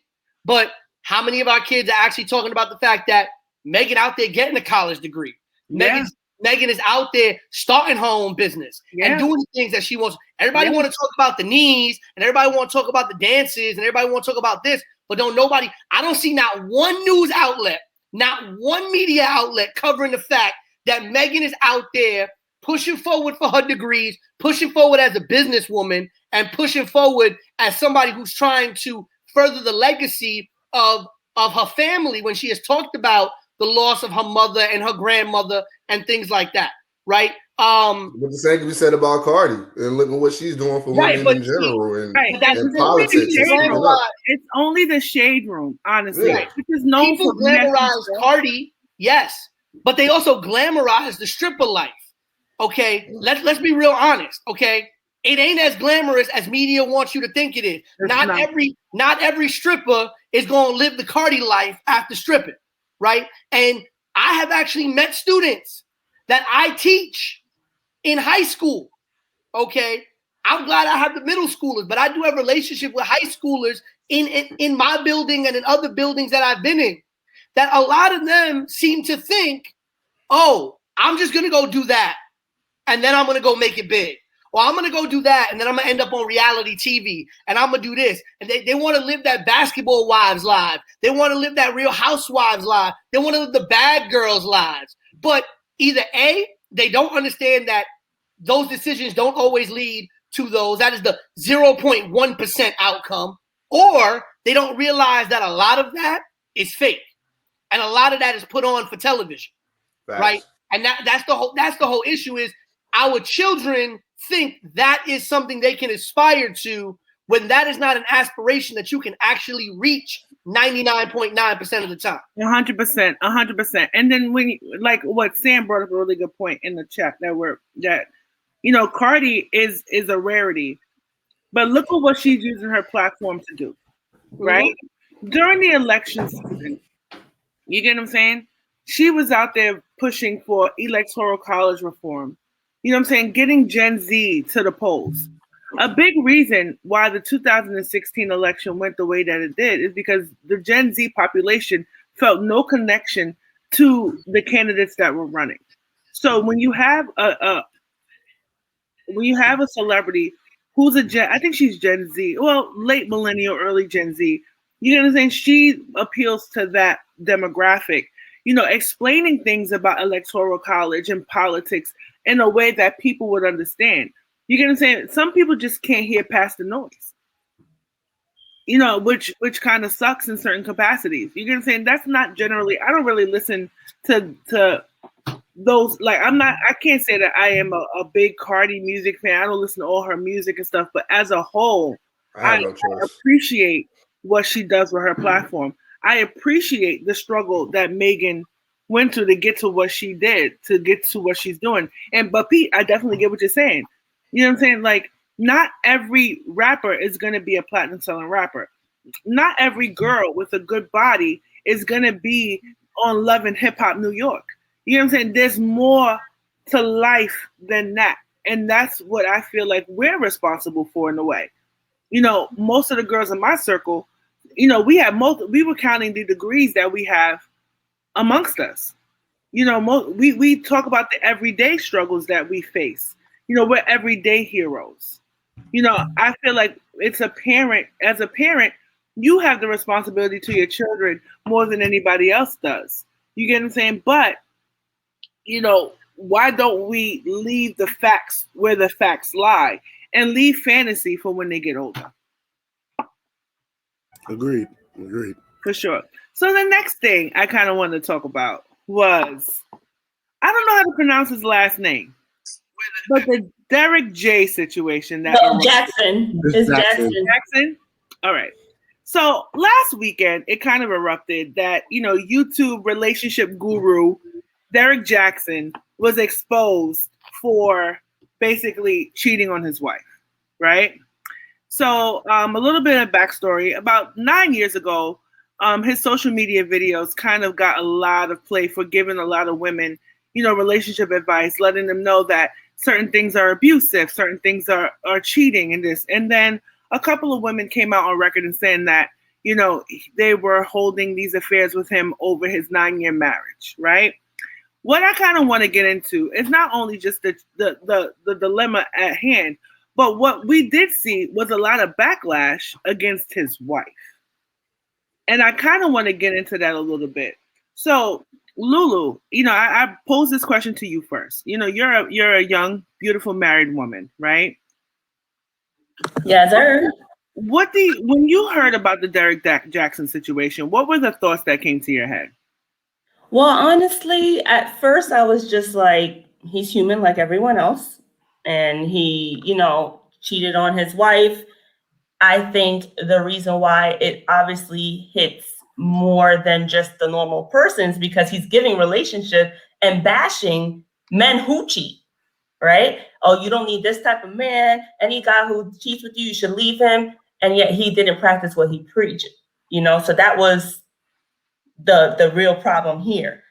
Speaker 4: but how many of our kids are actually talking about the fact that Megan out there getting a college degree? Yeah. Megan is out there starting her own business and doing the things that she wants. Everybody want to talk about the knees, and everybody want to talk about the dances, and everybody want to talk about this, but I don't see not one news outlet, not one media outlet covering the fact that Megan is out there pushing forward for her degrees, pushing forward as a businesswoman, and pushing forward as somebody who's trying to further the legacy of her family, when she has talked about the loss of her mother and her grandmother and things like that, right?
Speaker 2: But the same can be said about Cardi, and look at what she's doing for women in general and politics.
Speaker 3: It's only the shade room, honestly.
Speaker 4: Yeah. Because people glamorize Cardi, yes, but they also glamorize the stripper life. Okay, let's be real honest. Okay, it ain't as glamorous as media wants you to think it is. Not every stripper is gonna live the Cardi life after stripping, right? And I have actually met students that I teach in high school, okay, I'm glad I have the middle schoolers, but I do have relationship with high schoolers in my building and in other buildings that I've been in, that a lot of them seem to think, oh, I'm just going to go do that, and then I'm going to go make it big. Or I'm going to go do that, and then I'm going to end up on reality TV, and I'm going to do this. And they want to live that Basketball Wives life. They want to live that Real Housewives life. They want to live the Bad Girls lives. But either A, they don't understand that those decisions don't always lead to those. That is the 0.1% outcome. Or they don't realize that a lot of that is fake. And a lot of that is put on for television. Facts. Right? And that's the whole issue is our children think that is something they can aspire to when that is not an aspiration that you can actually reach 99.9% of the time.
Speaker 3: 100%. And then when like what Sam brought up a really good point in the chat that Cardi is a rarity, but look at what she's using her platform to do, right? Mm-hmm. During the election season, you get what I'm saying? She was out there pushing for electoral college reform. You know what I'm saying? Getting Gen Z to the polls. A big reason why the 2016 election went the way that it did is because the Gen Z population felt no connection to the candidates that were running. So when you have a celebrity who's I think she's Gen Z, well, late millennial, early Gen Z, you know what I'm saying? She appeals to that demographic, explaining things about electoral college and politics in a way that people would understand. You get what I'm saying? Some people just can't hear past the noise, which kind of sucks in certain capacities. You get what I'm saying? That's not generally, I don't really listen to those, like, I can't say that I am a big Cardi music fan. I don't listen to all her music and stuff, but as a whole, I appreciate what she does with her platform. I appreciate the struggle that Megan went through to get to what she did, to get to what she's doing. But Pete, I definitely get what you're saying. You know what I'm saying? Like, not every rapper is going to be a platinum selling rapper. Not every girl with a good body is going to be on Love and Hip Hop New York. You know what I'm saying? There's more to life than that. And that's what I feel like we're responsible for in a way. Most of the girls in my circle, we were counting the degrees that we have amongst us. We talk about the everyday struggles that we face. We're everyday heroes. I feel like as a parent, you have the responsibility to your children more than anybody else does. You get what I'm saying? But, why don't we leave the facts where the facts lie and leave fantasy for when they get older?
Speaker 1: Agreed.
Speaker 3: For sure. So the next thing I kind of wanted to talk about was, I don't know how to pronounce his last name, but the Derek J situation.
Speaker 5: Jackson. It's
Speaker 3: Jackson? All right. So last weekend, it kind of erupted that, YouTube relationship guru Derek Jackson was exposed for basically cheating on his wife, right? So a little bit of backstory. About 9 years ago, his social media videos kind of got a lot of play for giving a lot of women, relationship advice, letting them know that certain things are abusive, certain things are cheating and this. And then a couple of women came out on record and saying that, they were holding these affairs with him over his 9-year marriage, right? What I kind of want to get into is not only just the dilemma at hand, but what we did see was a lot of backlash against his wife. And I kind of want to get into that a little bit. So, Lulu, I pose this question to you first. You're a young, beautiful married woman, right?
Speaker 5: Yes, sir.
Speaker 3: When you heard about the Derek Jackson situation, what were the thoughts that came to your head?
Speaker 5: Well, honestly, at first I was just like, he's human like everyone else. And he, cheated on his wife. I think the reason why it obviously hits more than just the normal persons because he's giving relationship and bashing men who cheat, right? Oh, you don't need this type of man. Any guy who cheats with you, you should leave him. And yet he didn't practice what he preached, so that was the real problem here.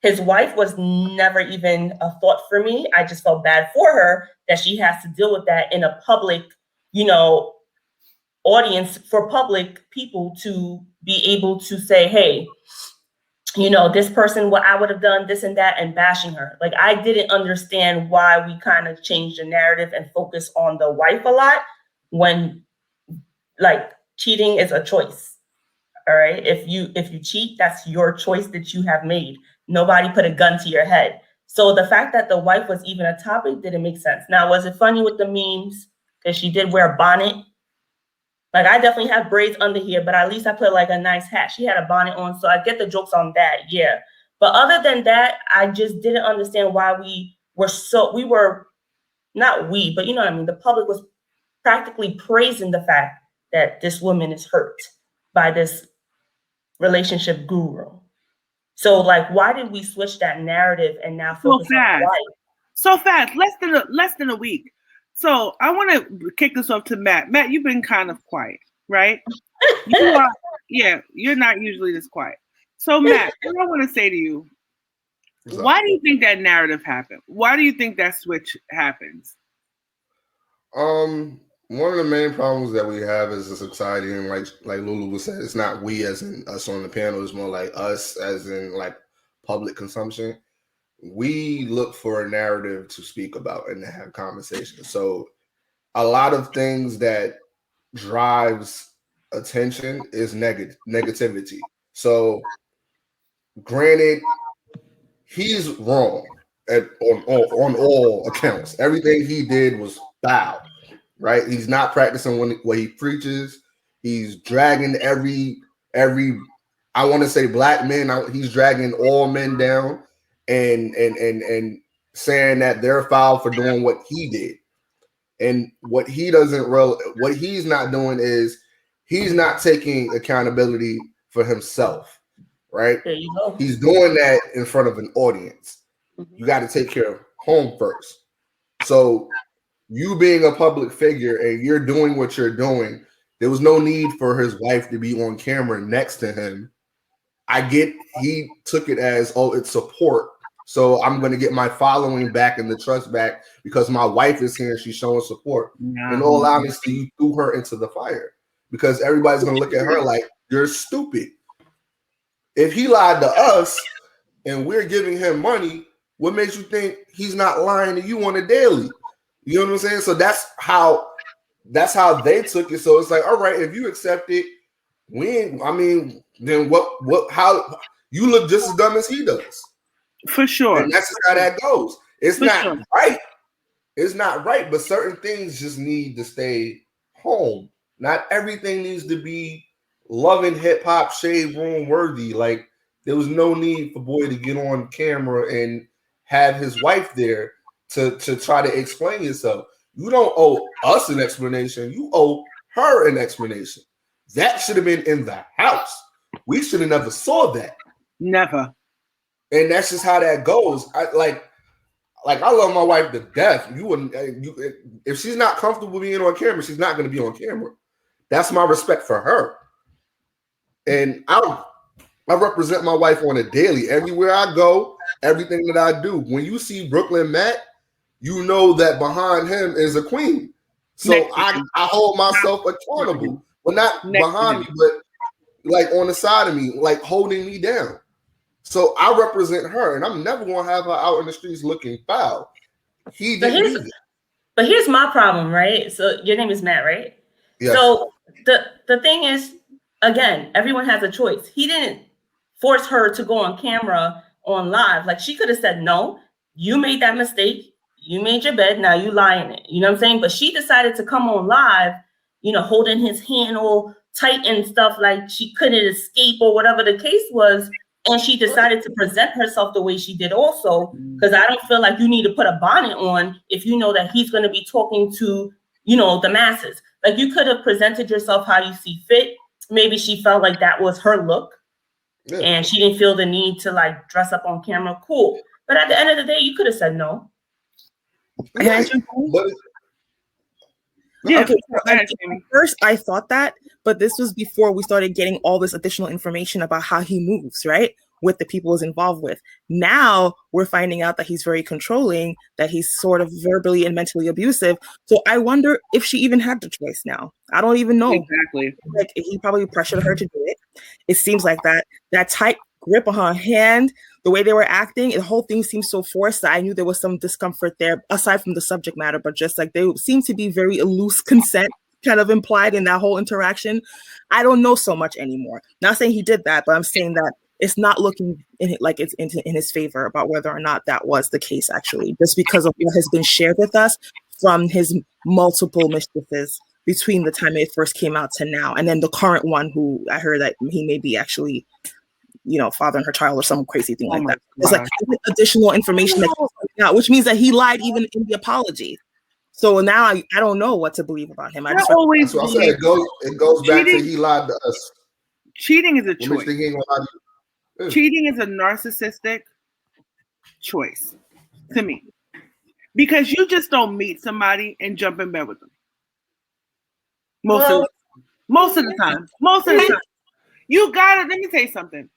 Speaker 5: His wife was never even a thought for me. I just felt bad for her that she has to deal with that in a public, audience for public people to be able to say, hey, this person, what I would have done, this and that, and bashing her. Like, I didn't understand why we kind of changed the narrative and focus on the wife a lot when, like, cheating is a choice. All right. If you cheat, that's your choice that you have made. Nobody put a gun to your head. So the fact that the wife was even a topic didn't make sense. Now, was it funny with the memes? Because she did wear a bonnet. Like, I definitely have braids under here, but at least I put like a nice hat. She had a bonnet on, so I get the jokes on that. Yeah. But other than that, I just didn't understand why but you know what I mean? The public was practically praising the fact that this woman is hurt by this relationship guru. So, like, why did we switch that narrative and now focus on life?
Speaker 3: So fast, less than a week. So I want to kick this off to Matt. Matt, you've been kind of quiet, right? You're not usually this quiet. So Matt, what I want to say to you, why do you think that narrative happened? Why do you think that switch happens?
Speaker 2: One of the main problems that we have as a society, and like Lulu was saying, it's not we as in us on the panel, it's more like us as in like public consumption. We look for a narrative to speak about and to have conversations. So a lot of things that drives attention is negativity. So granted, he's wrong on all accounts. Everything he did was foul. Right, he's not practicing what he preaches. He's dragging every I want to say black men out. He's dragging all men down and saying that they're foul for doing what he did. And what he's not doing is he's not taking accountability for himself. Right,
Speaker 5: there you go.
Speaker 2: He's doing that in front of an audience. You got to take care of home first. So you being a public figure and you're doing what you're doing, there was no need for his wife to be on camera next to him. I get he took it as, oh, it's support. So I'm going to get my following back and the trust back because my wife is here and she's showing support. Yeah. In all honesty, you threw her into the fire because everybody's going to look at her like, you're stupid. If he lied to us and we're giving him money, what makes you think he's not lying to you on a daily? You know what I'm saying? So that's how they took it. So it's like, all right, if you accept it, then how you look just as dumb as he does.
Speaker 3: For sure.
Speaker 2: And that's just how that goes. It's not right. It's not right, but certain things just need to stay home. Not everything needs to be loving hip hop shade room worthy. Like, there was no need for Boy to get on camera and have his wife there to try to explain yourself. You don't owe us an explanation. You owe her an explanation. That should have been in the house. We should have never saw that.
Speaker 3: Never.
Speaker 2: And that's just how that goes. I love my wife to death. If she's not comfortable being on camera, she's not going to be on camera. That's my respect for her. And I represent my wife on a daily. Everywhere I go, everything that I do. When you see Brooklyn Matt, you know that behind him is a queen. So I hold myself accountable. Well, not behind me, but like on the side of me, like holding me down. So I represent her, and I'm never going to have her out in the streets looking foul. He didn't do that.
Speaker 5: But here's my problem, right? So your name is Matt, right? Yes. So the thing is, again, everyone has a choice. He didn't force her to go on camera on live. Like, she could have said, no, you made that mistake. You made your bed. Now you lie in it. You know what I'm saying? But she decided to come on live, holding his hand all tight and stuff, like she couldn't escape or whatever the case was. And she decided to present herself the way she did also, because I don't feel like you need to put a bonnet on if you know that he's going to be talking to, the masses. Like, you could have presented yourself how you see fit. Maybe she felt like that was her look. Yeah. And she didn't feel the need to like dress up on camera. Cool. But at the end of the day, you could have said no.
Speaker 6: Okay. At first I thought that, but this was before we started getting all this additional information about how he moves, right? with the people he's involved with. Now we're finding out that he's very controlling, that he's sort of verbally and mentally abusive. So I wonder if she even had the choice now. I don't even know.
Speaker 3: Exactly.
Speaker 6: Like, he probably pressured her to do it. It seems like that tight grip on her hand, the way they were acting, the whole thing seems so forced that I knew there was some discomfort there, aside from the subject matter, but just like they seem to be very loose consent kind of implied in that whole interaction. I don't know so much anymore. Not saying he did that, but I'm saying that it's not looking like it's in his favor about whether or not that was the case, actually, just because of what has been shared with us from his multiple mistresses between the time it first came out to now. And then the current one, who I heard that he may be actually, fathering her child or some crazy thing like that. It's like additional information that keeps coming out, which means that he lied even in the apology. So now I don't know what to believe about him.
Speaker 2: That's what I said. It goes back to he lied to us.
Speaker 3: Cheating is a choice. Cheating is a narcissistic choice to me, because you just don't meet somebody and jump in bed with them. Most of the time. You gotta, let me tell you something.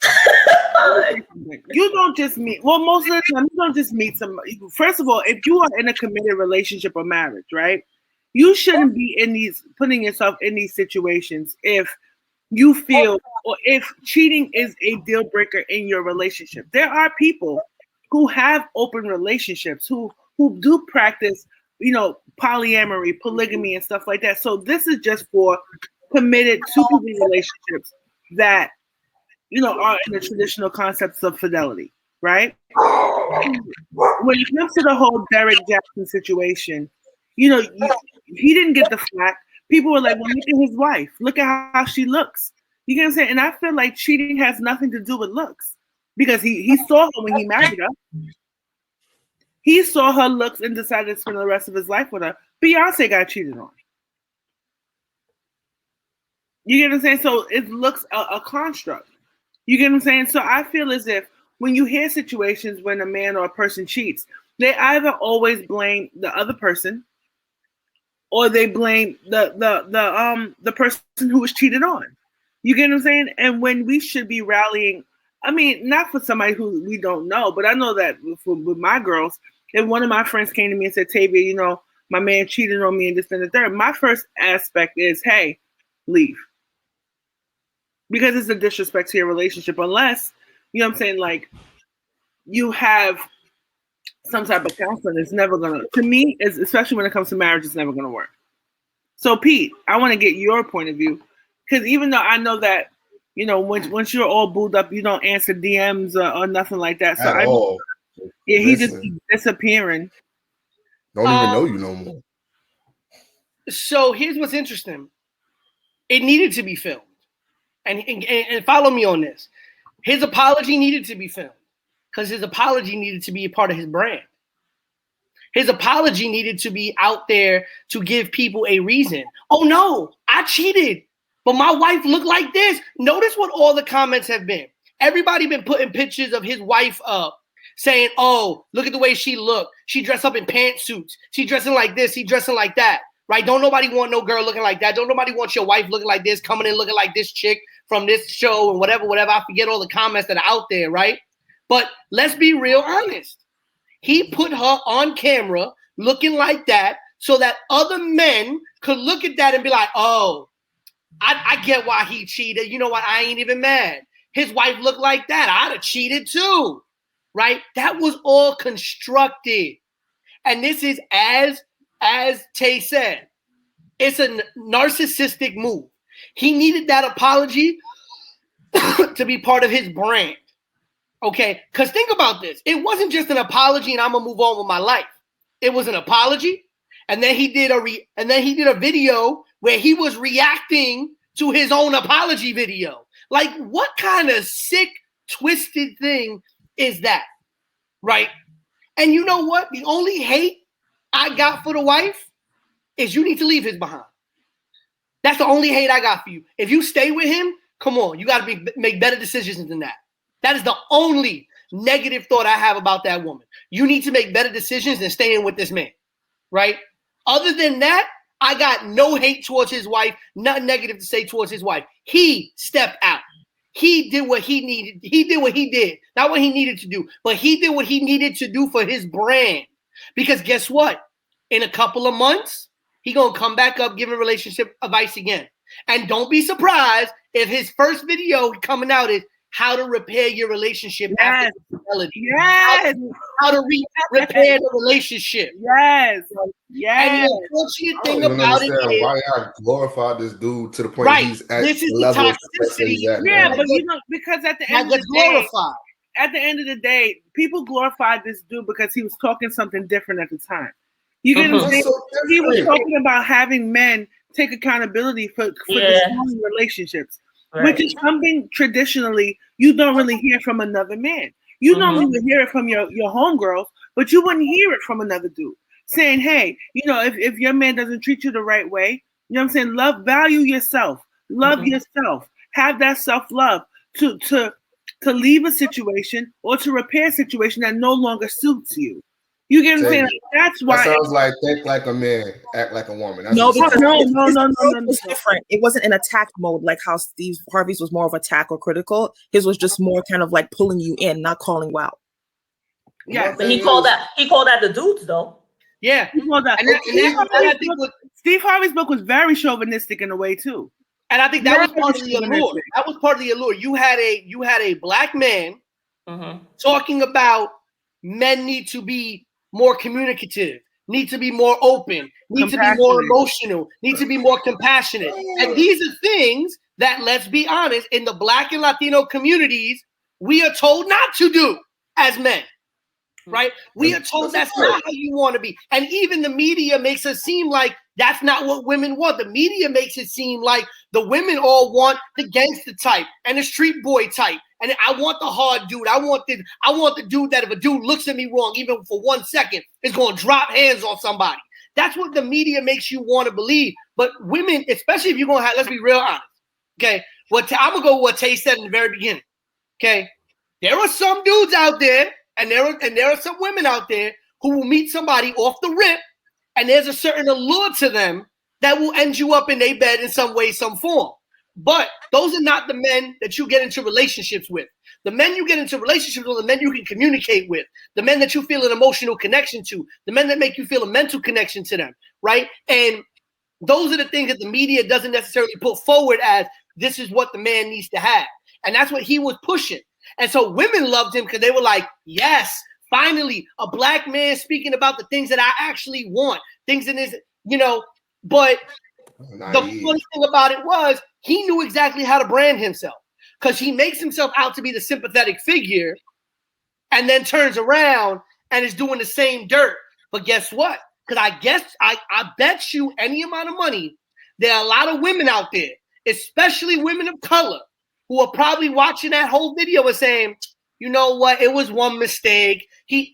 Speaker 3: You don't just meet, most of the time, you don't just meet somebody. First of all, if you are in a committed relationship or marriage, right, you shouldn't be putting yourself in these situations if you feel, or if cheating is a deal breaker in your relationship. There are people who have open relationships, who do practice, polyamory, polygamy, and stuff like that. So this is just for committed two-people relationships that, are in the traditional concepts of fidelity, right? When it comes to the whole Derek Jackson situation, he didn't get the flack. People were like, well, look at his wife. Look at how she looks. You get what I'm saying? And I feel like cheating has nothing to do with looks, because he saw her when he married her. He saw her looks and decided to spend the rest of his life with her. Beyonce got cheated on. You get what I'm saying? So it looks a construct. You get what I'm saying? So I feel as if when you hear situations when a man or a person cheats, they either always blame the other person, or they blame the person who was cheated on. You get what I'm saying? And when we should be rallying, I mean, not for somebody who we don't know, but I know that with my girls, if one of my friends came to me and said, Tavia, my man cheated on me and this and the third, my first aspect is, hey, leave. Because it's a disrespect to your relationship, unless, like, you have some type of counseling. It's never going to me, especially when it comes to marriage, it's never going to work. So, Pete, I want to get your point of view, because even though I know that, once you're all booed up, you don't answer DMs or nothing like that. So he just disappearing.
Speaker 2: Don't even know you no more.
Speaker 4: So here's what's interesting. It needed to be filmed. And follow me on this. His apology needed to be filmed, because his apology needed to be a part of his brand. His apology needed to be out there to give people a reason. Oh no, I cheated, but my wife looked like this. Notice what all the comments have been. Everybody been putting pictures of his wife up, saying, oh, look at the way she looked. She dressed up in pantsuits. She dressing like this. He dressing like that. Right? Don't nobody want no girl looking like that. Don't nobody want your wife looking like this, coming in looking like this chick from this show and whatever. I forget all the comments that are out there, right? But let's be real honest. He put her on camera looking like that so that other men could look at that and be like, oh, I get why he cheated. You know what? I ain't even mad. His wife looked like that. I'd have cheated too, right? That was all constructed. And this is, as Tay said, it's a narcissistic move. He needed that apology to be part of his brand. Okay, because think about this. It wasn't just an apology and I'm gonna move on with my life. It was an apology, and then he did a video where he was reacting to his own apology video. Like, what kind of sick, twisted thing is that, right? And you know what? The only hate I got for the wife is you need to leave his behind. That's the only hate I got for you. If you stay with him, come on, you got to make better decisions than that. That is the only negative thought I have about that woman. You need to make better decisions than staying with this man, right? Other than that, I got no hate towards his wife, nothing negative to say towards his wife. He stepped out. he did what he needed. He did what he did. Not what he needed to do, but he did what he needed to do for his brand. Because guess what? In a couple of months, he going to come back up giving relationship advice again. And don't be surprised if his first video coming out is how to repair your relationship after infidelity.
Speaker 3: Yes.
Speaker 4: How to repair the relationship.
Speaker 3: Yes. Yes.
Speaker 4: And the unfortunate thing about it is
Speaker 2: why I glorified this dude to the point he's at
Speaker 4: this is
Speaker 2: the level
Speaker 4: toxicity.
Speaker 3: Yeah, but you know, because at the end of the day, at the end of the day, people glorified this dude because he was talking something different at the time. You get what I'm saying? He was talking about having men take accountability for destroying relationships, which is something traditionally you don't really hear from another man. You normally would hear it from your homegirls, but you wouldn't hear it from another dude saying, hey, you know, if your man doesn't treat you the right way, you know what I'm saying? Value yourself, love yourself, have that self-love to leave a situation or to repair a situation that no longer suits you. You get what I'm saying? Like, that's why.
Speaker 2: That sounds like think like a man, act like a woman. That's
Speaker 6: no, because
Speaker 3: no.
Speaker 6: It was different. It wasn't an attack mode like how Steve Harvey's was more of attack or critical. His was just more kind of like pulling you in, not calling you out.
Speaker 5: Yeah, but he called out the dudes though.
Speaker 4: Yeah,
Speaker 3: he called out. Steve Harvey's book was very chauvinistic in a way too.
Speaker 4: And I think that was part of the allure. That was part of the allure. You had a black man talking about men need to be more communicative, need to be more open, need to be more emotional, need to be more compassionate. And these are things that, let's be honest, in the Black and Latino communities, we are told not to do as men. Right? We are told that's not how you want to be. And even the media makes it seem like that's not what women want. The media makes it seem like the women all want the gangster type and the street boy type. And I want the hard dude. I want the dude that if a dude looks at me wrong, even for 1 second, is going to drop hands on somebody. That's what the media makes you want to believe. But women, especially if you're going to have, let's be real honest. Okay. I'm going to go with what Tay said in the very beginning. Okay. There are some dudes out there, and there are some women out there who will meet somebody off the rip, and there's a certain allure to them that will end you up in their bed in some way, some form. But those are not the men that you get into relationships with. The men you get into relationships with are the men you can communicate with, the men that you feel an emotional connection to, the men that make you feel a mental connection to them, right? And those are the things that the media doesn't necessarily put forward as this is what the man needs to have. And that's what he was pushing. And so women loved him because they were like, yes, finally, a black man speaking about the things that I actually want. Things in his, but the funny thing about it was he knew exactly how to brand himself because he makes himself out to be the sympathetic figure and then turns around and is doing the same dirt. But guess what? Because I bet you any amount of money, there are a lot of women out there, especially women of color, who are probably watching that whole video and saying, you know what? It was one mistake.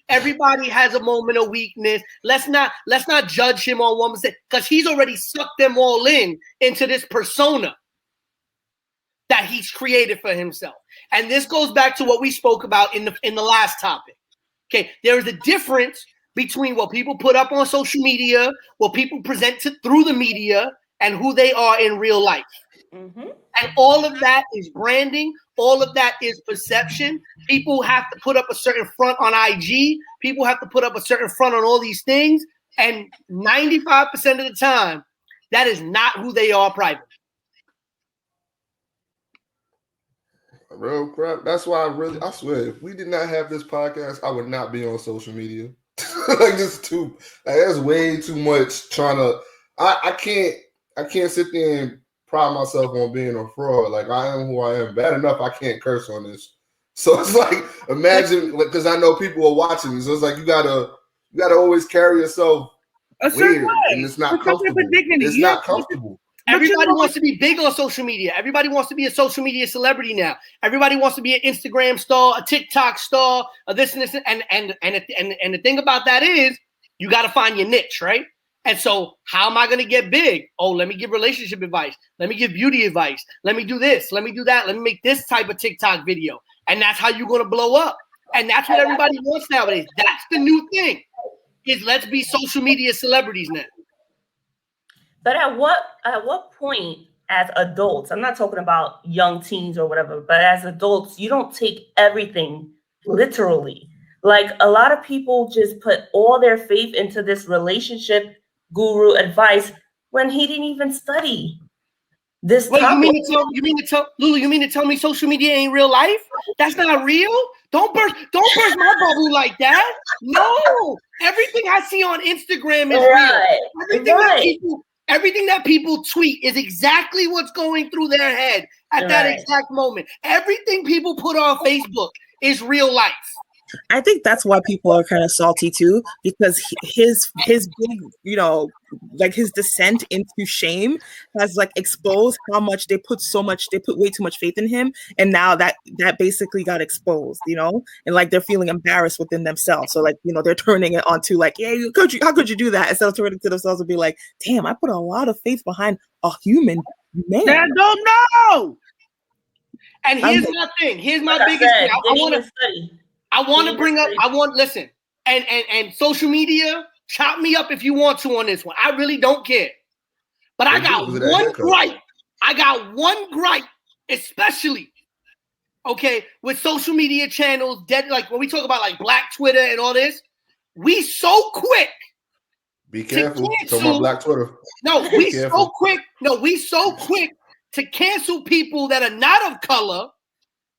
Speaker 4: Everybody has a moment of weakness. Let's not judge him on one mistake because he's already sucked them all into this persona that he's created for himself. And this goes back to what we spoke about in the last topic. Okay, there is a difference between what people put up on social media, what people present through the media, and who they are in real life. Mm-hmm. And all of that is branding. All of that is perception. People have to put up a certain front on IG. People have to put up a certain front on all these things. And 95% of the time, that is not who they are privately.
Speaker 2: Real crap. That's why I swear, if we did not have this podcast, I would not be on social media. There's way too much trying to. I can't sit there and pride myself on being a fraud. Like I am who I am. Bad enough I can't curse on this. So it's like imagine because I know people are watching me. So it's like you gotta always carry yourself weird, and it's not comfortable. It's not comfortable.
Speaker 4: Everybody wants to be big on social media. Everybody wants to be a social media celebrity now. Everybody wants to be an Instagram star, a TikTok star, this and this. And the thing about that is you got to find your niche, right? And so how am I going to get big? Oh, let me give relationship advice. Let me give beauty advice. Let me do this. Let me do that. Let me make this type of TikTok video. And that's how you're going to blow up. And that's what everybody wants nowadays. That's the new thing is let's be social media celebrities now.
Speaker 5: But at what point as adults, I'm not talking about young teens or whatever, but as adults, you don't take everything literally. Like a lot of people just put all their faith into this relationship guru advice when he didn't even study this topic.
Speaker 4: You mean to tell Lulu, you mean to tell me social media ain't real life? That's not real? Don't burst my bubble like that. No. Everything I see on Instagram is real. Everything that people tweet is exactly what's going through their head at that exact moment. Everything people put on Facebook is real life.
Speaker 6: I think that's why people are kind of salty too, because his big, like his descent into shame has like exposed how much they put way too much faith in him, and now that basically got exposed, and like they're feeling embarrassed within themselves. So like they're turning it onto like, yeah, how could you do that, instead of turning to themselves and be like, damn, I put a lot of faith behind a human man.
Speaker 3: I don't know.
Speaker 4: And here's my thing. Here's my biggest thing. I want to bring up. Listen, and social media, chop me up if you want to on this one. I really don't care. But I got one gripe. I got one gripe, especially, with social media channels, like when we talk about like Black Twitter and all this, we so quick.
Speaker 2: Be careful. Talking about Black Twitter.
Speaker 4: No, we so quick. No, we so quick to cancel people that are not of color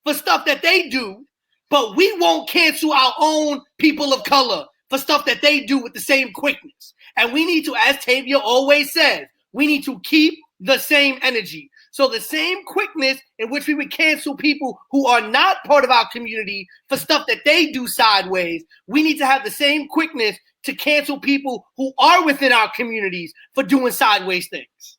Speaker 4: for stuff that they do. But we won't cancel our own people of color for stuff that they do with the same quickness. And we need to, as Tavia always says, we need to keep the same energy. So the same quickness in which we would cancel people who are not part of our community for stuff that they do sideways, we need to have the same quickness to cancel people who are within our communities for doing sideways things.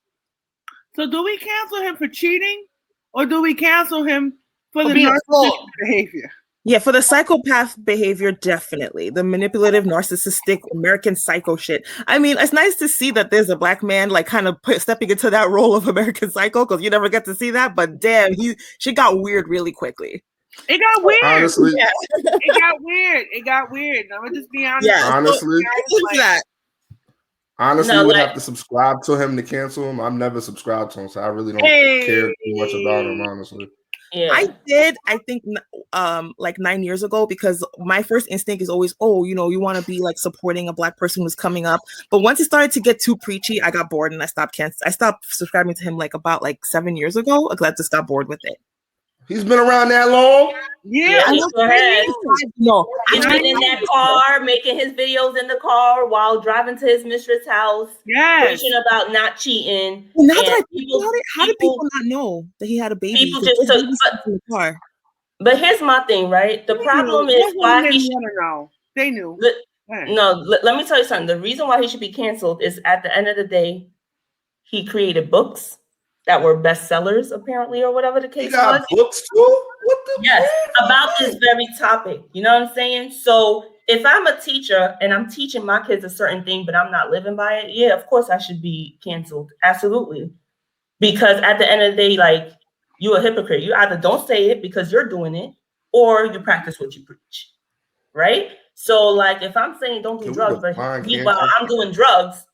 Speaker 3: So do we cancel him for cheating, or do we cancel him for the narcissistic behavior?
Speaker 6: Yeah, for the psychopath behavior, definitely. The manipulative, narcissistic, American Psycho shit. I mean, it's nice to see that there's a Black man like kind of stepping into that role of American Psycho, because you never get to see that. But damn, she got weird really quickly.
Speaker 3: It got weird.
Speaker 2: Honestly,
Speaker 3: yeah. It got weird. I'm gonna just be honest.
Speaker 2: Yeah, honestly, honestly,
Speaker 5: no,
Speaker 2: would have to subscribe to him to cancel him. I've never subscribed to him, so I really don't care too much about him, honestly.
Speaker 5: Yeah.
Speaker 6: I did, I think, like 9 years ago, because my first instinct is always, you want to be like supporting a Black person who's coming up. But once it started to get too preachy, I got bored and I stopped subscribing to him like about 7 years ago. I'm glad to stop bored with it.
Speaker 2: He's been around that long?
Speaker 5: Yeah, he's been in that car, making his videos in the car while driving to his mistress' house, preaching about not cheating.
Speaker 6: Well, now that I think about it, how did people not know that he had a baby?
Speaker 5: People just took in the car. But here's my thing, right? The problem is why he should
Speaker 3: know. They knew.
Speaker 5: Let me tell you something. The reason why he should be canceled is, at the end of the day, he created books that were bestsellers, apparently, or whatever the case was.
Speaker 2: Books too? What the?
Speaker 5: Yes, about this very topic. You know what I'm saying? So if I'm a teacher and I'm teaching my kids a certain thing, but I'm not living by it, yeah, of course I should be canceled. Absolutely. Because at the end of the day, like, you're a hypocrite. You either don't say it because you're doing it, or you practice what you preach. Right? So, like, if I'm saying don't do drugs, but while I'm doing drugs,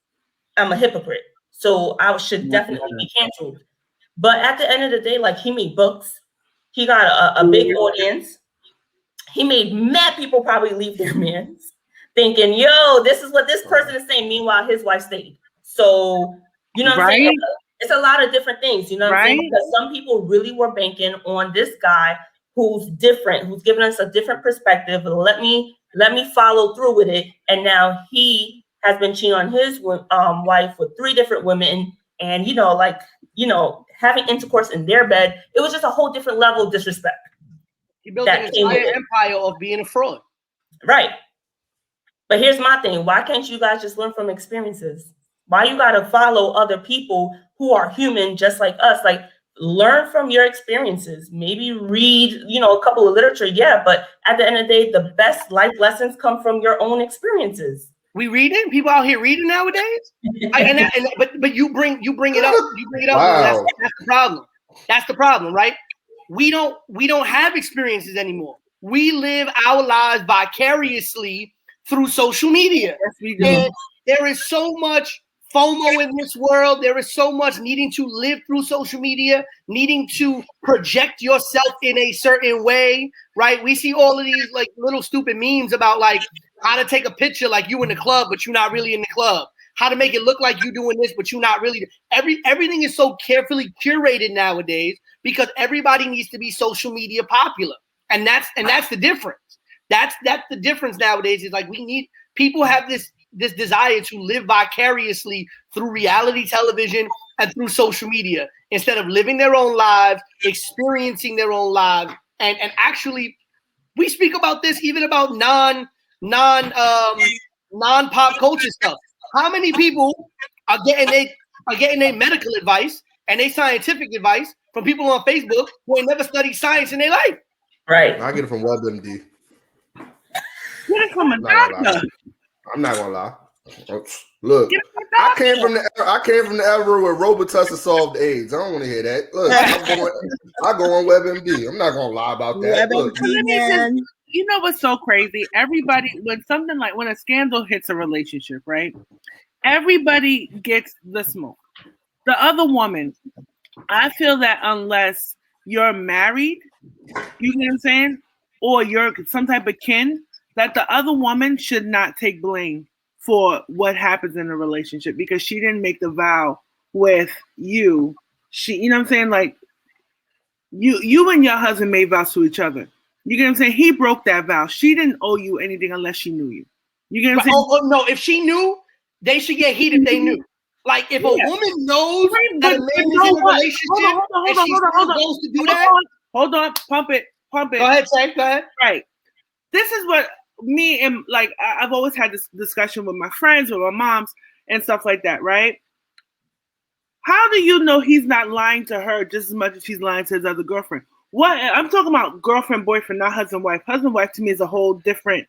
Speaker 5: I'm a hypocrite. So I should definitely be canceled. But at the end of the day, like, he made books. He got a big audience. He made mad people probably leave their mans thinking, yo, this is what this person is saying. Meanwhile, his wife stayed. So, you know what I'm saying? It's a lot of different things, you know what I'm saying? Because some people really were banking on this guy who's different, who's giving us a different perspective. Let me follow through with it. And now he has been cheating on his wife with 3 different women, and having intercourse in their bed. It was just a whole different level of disrespect.
Speaker 4: He built an entire empire of being a fraud.
Speaker 5: Right. But here's my thing. Why can't you guys just learn from experiences? Why you got to follow other people who are human just like us? Like, learn from your experiences. Maybe read, a couple of literature. Yeah, but at the end of the day, the best life lessons come from your own experiences.
Speaker 4: We reading? People out here reading nowadays? But you bring it up. You bring it up.
Speaker 2: Wow.
Speaker 4: That's the problem. That's the problem, right? We don't have experiences anymore. We live our lives vicariously through social media.
Speaker 3: Yes, we do.
Speaker 4: And there is so much FOMO in this world. There is so much needing to live through social media, needing to project yourself in a certain way, right? We see all of these like little stupid memes about like how to take a picture like you in the club, but you're not really in the club. How to make it look like you doing this, but you're not really. Everything is so carefully curated nowadays because everybody needs to be social media popular, and that's the difference. That's the difference nowadays. Is like people have this desire to live vicariously through reality television and through social media instead of living their own lives, experiencing their own lives, and actually, we speak about this even about non-pop culture stuff. How many people are getting their medical advice and their scientific advice from people on Facebook who ain't never studied science in their life?
Speaker 5: Right.
Speaker 2: I get it from WebMD.
Speaker 3: Get it from a doctor.
Speaker 2: I'm not gonna lie. Look, I came from the era where Robitussin solved AIDS. I don't want to hear that. Look, I go on WebMD. I'm not gonna lie about that. Look.
Speaker 3: You know what's so crazy? Everybody, when a scandal hits a relationship, right? Everybody gets the smoke. The other woman, I feel that unless you're married, you know what I'm saying, or you're some type of kin, that the other woman should not take blame for what happens in a relationship because she didn't make the vow with you. You know what I'm saying? Like you and your husband made vows to each other. You get what I'm saying? He broke that vow. She didn't owe you anything unless she knew you. You get what I'm saying?
Speaker 4: Oh no, if she knew, they should get heat if they knew. Like if a woman knows that a man is in a relationship and she still goes to do that.
Speaker 3: Hold on, pump it.
Speaker 4: Go ahead, Tank. Go ahead.
Speaker 3: Right. This is what me and like I've always had this discussion with my friends, with my moms, and stuff like that, right? How do you know he's not lying to her just as much as he's lying to his other girlfriend? What I'm talking about, girlfriend, boyfriend, not husband, wife. Husband, wife to me is a whole different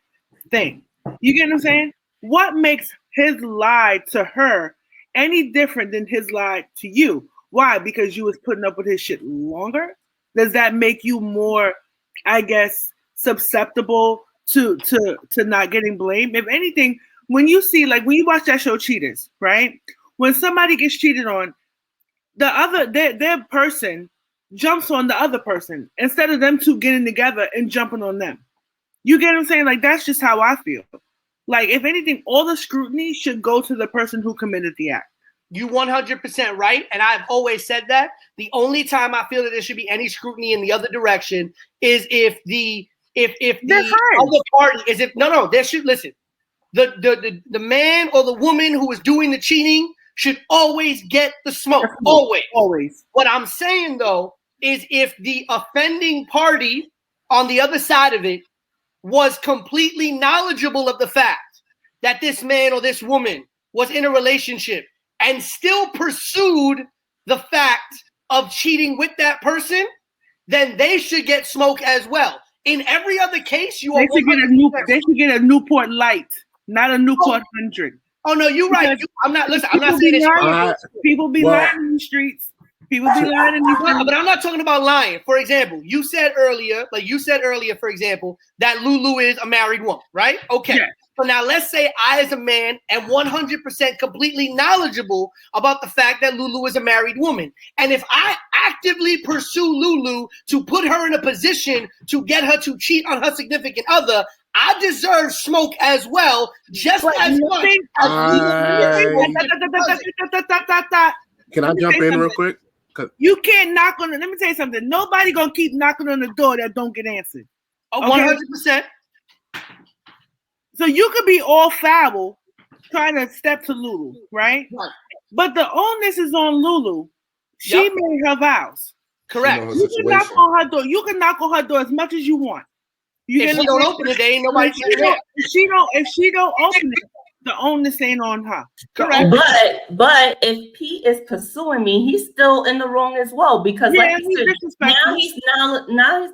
Speaker 3: thing. You get what I'm saying? What makes his lie to her any different than his lie to you? Why? Because you was putting up with his shit longer? Does that make you more, I guess, susceptible to not getting blamed? If anything, when you watch that show Cheaters, right? When somebody gets cheated on, their person jumps on the other person instead of them two getting together and jumping on them. You get what I'm saying? Like, that's just how I feel. Like, if anything, all the scrutiny should go to the person who committed the act.
Speaker 4: You 100% right, and I've always said that. The only time I feel that there should be any scrutiny in the other direction is if the other party is there should listen. The man or the woman who is doing the cheating should always get the smoke. Always. What I'm saying though is if the offending party on the other side of it was completely knowledgeable of the fact that this man or this woman was in a relationship and still pursued the fact of cheating with that person, then they should get smoke as well. In every other case,
Speaker 3: they should get a Newport Light, not a Newport 100.
Speaker 4: Oh no, you're right. I'm not saying that.
Speaker 3: People be lying in the streets. People be lying in the streets.
Speaker 4: But I'm not talking about lying. For example, you said earlier, for example, that Lulu is a married woman, right? Okay. Yeah. So now let's say I, as a man, am 100% completely knowledgeable about the fact that Lulu is a married woman. And if I actively pursue Lulu to put her in a position to get her to cheat on her significant other, I deserve smoke as well, just as much.
Speaker 1: Can I jump in real quick?
Speaker 3: You can't knock on it. Let me tell you something. Nobody gonna keep knocking on the door that don't get answered.
Speaker 4: 100%.
Speaker 3: So you could be all foul trying to step to Lulu, right? But the onus is on Lulu. She made her vows.
Speaker 4: Correct.
Speaker 3: You can knock on her door. You can knock on her door as much as you want.
Speaker 4: If she don't open it, there ain't nobody.
Speaker 3: If she don't open it, the onus ain't on her.
Speaker 5: Correct. But if Pete is pursuing me, he's still in the wrong as well because now he's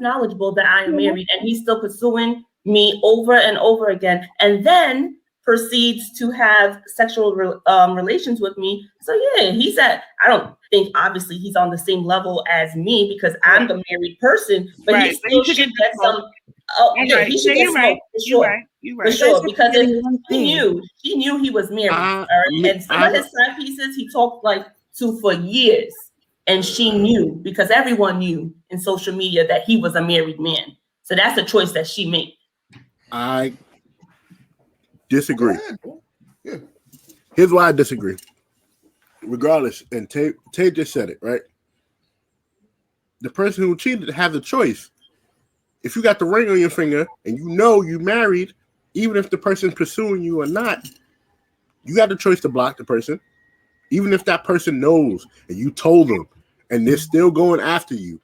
Speaker 5: knowledgeable that I am married and he's still pursuing me over and over again, and then proceeds to have sexual relations with me. So yeah, I don't think obviously he's on the same level as me because I'm the married person, but he still should get some. He should get smoke. Sure.
Speaker 3: You right.
Speaker 5: For sure, because if she knew he was married. All right? And some of his side pieces he talked like to for years. And she knew, because everyone knew in social media that he was a married man. So that's a choice that she made.
Speaker 1: I disagree. Yeah. Here's why I disagree. Regardless, and Tay just said it, right? The person who cheated has a choice. If you got the ring on your finger and you know you married, even if the person's pursuing you or not, you got the choice to block the person. Even if that person knows and you told them and they're still going after you,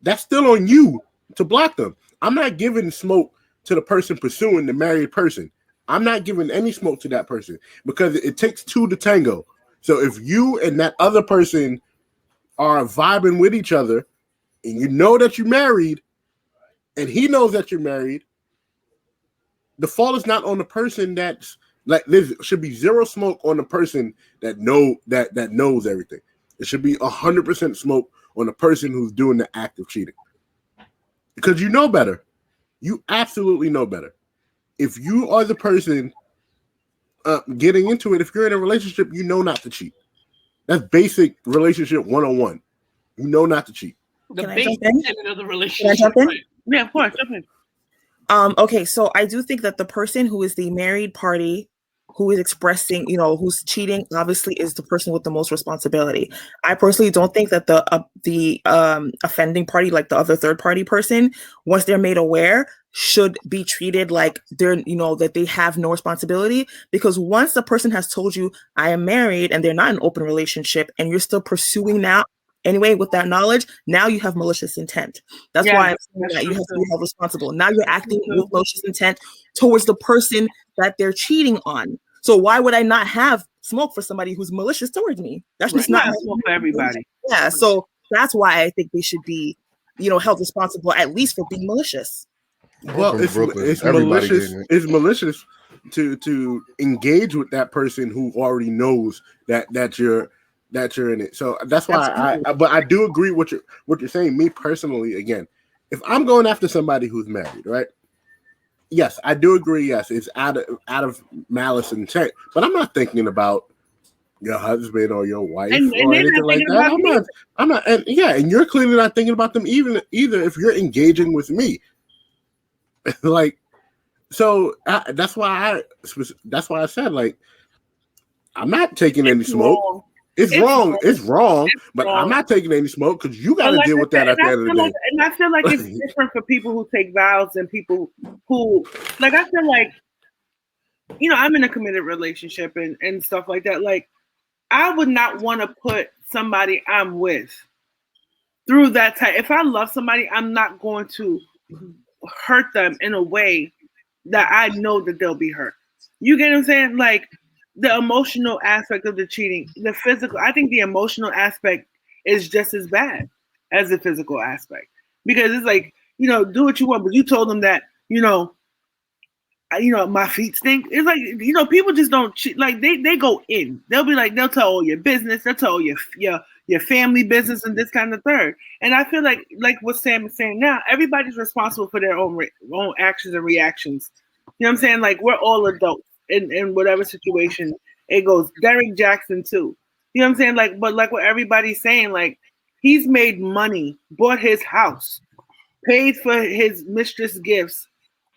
Speaker 1: that's still on you to block them. I'm not giving smoke to the person pursuing the married person. I'm not giving any smoke to that person because it takes two to tango. So if you and that other person are vibing with each other and you know that you're married and he knows that you're married, the fault is not on the person that's like, there should be zero smoke on the person that knows everything. It should be 100% smoke on the person who's doing the act of cheating. Because you know better. You absolutely know better. If you are the person getting into it, if you're in a relationship, you know not to cheat. That's basic relationship 101. You know not to cheat.
Speaker 4: The basic tenet of the relationship.
Speaker 6: Can I jump in?
Speaker 4: Right?
Speaker 3: Yeah, of course. Jump in.
Speaker 6: Okay, so I do think that the person who is the married party who is expressing, who's cheating, obviously is the person with the most responsibility. I personally don't think that the offending party, like the other third party person, once they're made aware, should be treated like they're, that they have no responsibility. Because once the person has told you, I am married, and they're not in an open relationship, and you're still pursuing that anyway with that knowledge, now you have malicious intent. That's why I'm saying that you have to be held responsible. Now you're acting with malicious intent towards the person that they're cheating on. So why would I not have smoke for somebody who's malicious towards me? That's just not
Speaker 3: smoke for everybody.
Speaker 6: Yeah, so that's why I think they should be, held responsible at least for being malicious.
Speaker 1: Well, it's malicious. It's malicious to engage with that person who already knows that you're in it. So that's why but I do agree what you're saying. Me personally, again, if I'm going after somebody who's married, right? Yes, I do agree. Yes, it's out of malice and intent, but I'm not thinking about your husband or your wife or anything like that. I'm not, and you're clearly not thinking about them either if you're engaging with me. Like, so that's why I said, like, I'm not taking any smoke. It's wrong, but I'm not taking any smoke because you got to deal with that at the end of the day.
Speaker 3: And I feel like it's different for people who take vows and people who, like, I feel like, I'm in a committed relationship and stuff like that. Like, I would not want to put somebody I'm with through that type. If I love somebody, I'm not going to hurt them in a way that I know that they'll be hurt. You get what I'm saying? Like, the emotional aspect of the cheating, the physical, I think the emotional aspect is just as bad as the physical aspect. Because it's like, do what you want, but you told them that, my feet stink. It's like, people just don't cheat. Like, they go in. They'll be like, they'll tell all your business, they'll tell all your family business and this kind of third. And I feel like what Sam is saying now, everybody's responsible for their own actions and reactions. You know what I'm saying? Like, we're all adults. In whatever situation it goes. Derek Jackson too. You know what I'm saying? Like, but like what everybody's saying, like, he's made money, bought his house, paid for his mistress gifts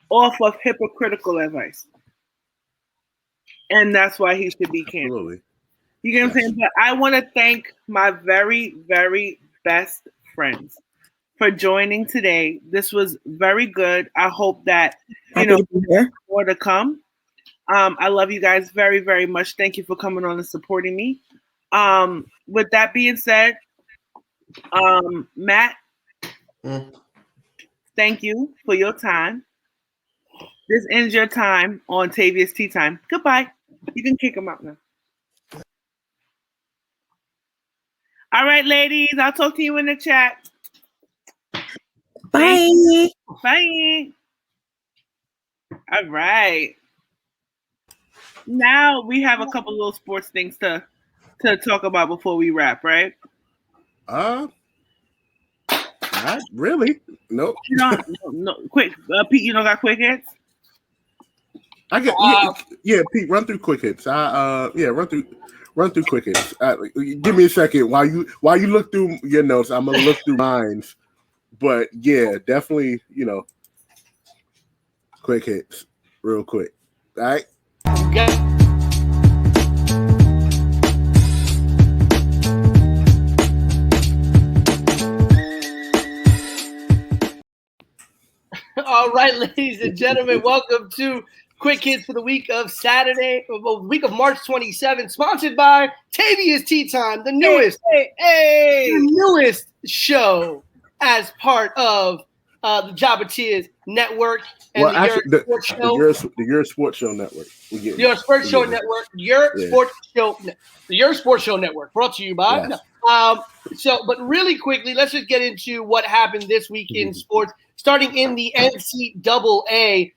Speaker 3: off of hypocritical advice. And that's why he should be canceled. Absolutely. You get what I'm saying? But I want to thank my very, very best friends for joining today. This was very good. I hope that, more to come. I love you guys very, very much. Thank you for coming on and supporting me. With that being said, Matt, thank you for your time. This ends your time on Tavia's Tea Time. Goodbye. You can kick him out now. All right, ladies. I'll talk to you in the chat.
Speaker 6: Bye.
Speaker 3: Bye. All right. Now we have a couple little sports things to talk about before we wrap, right?
Speaker 1: Not really. Nope.
Speaker 3: No. Quick, Pete. You don't got quick hits?
Speaker 1: I get Pete, run through quick hits. Run through quick hits. Give me a second while you look through your notes. I'm gonna look through mine. But yeah, definitely, quick hits, real quick. All right.
Speaker 4: Okay. All right, ladies and gentlemen, welcome to Quick Hits for the week of March 27th, sponsored by Tavia's Tea Time, the newest show as part of the Jabba Network and the
Speaker 1: Yerrr Sports Show Network.
Speaker 4: Yerrr Sports Show Network. The Yerrr Sports Show Network, brought to you by.
Speaker 1: Yes.
Speaker 4: But really quickly, let's just get into what happened this week in sports. Starting in the NCAA,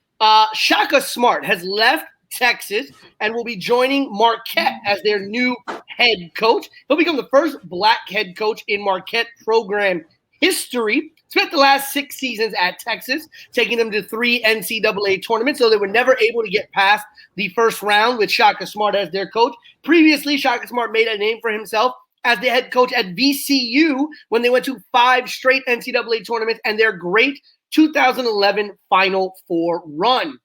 Speaker 4: Shaka Smart has left Texas and will be joining Marquette as their new head coach. He'll become the first black head coach in Marquette program history. Spent the last 6 seasons at Texas, taking them to 3 NCAA tournaments, so they were never able to get past the first round with Shaka Smart as their coach. Previously, Shaka Smart made a name for himself as the head coach at VCU when they went to 5 straight NCAA tournaments and their great 2011 Final Four run.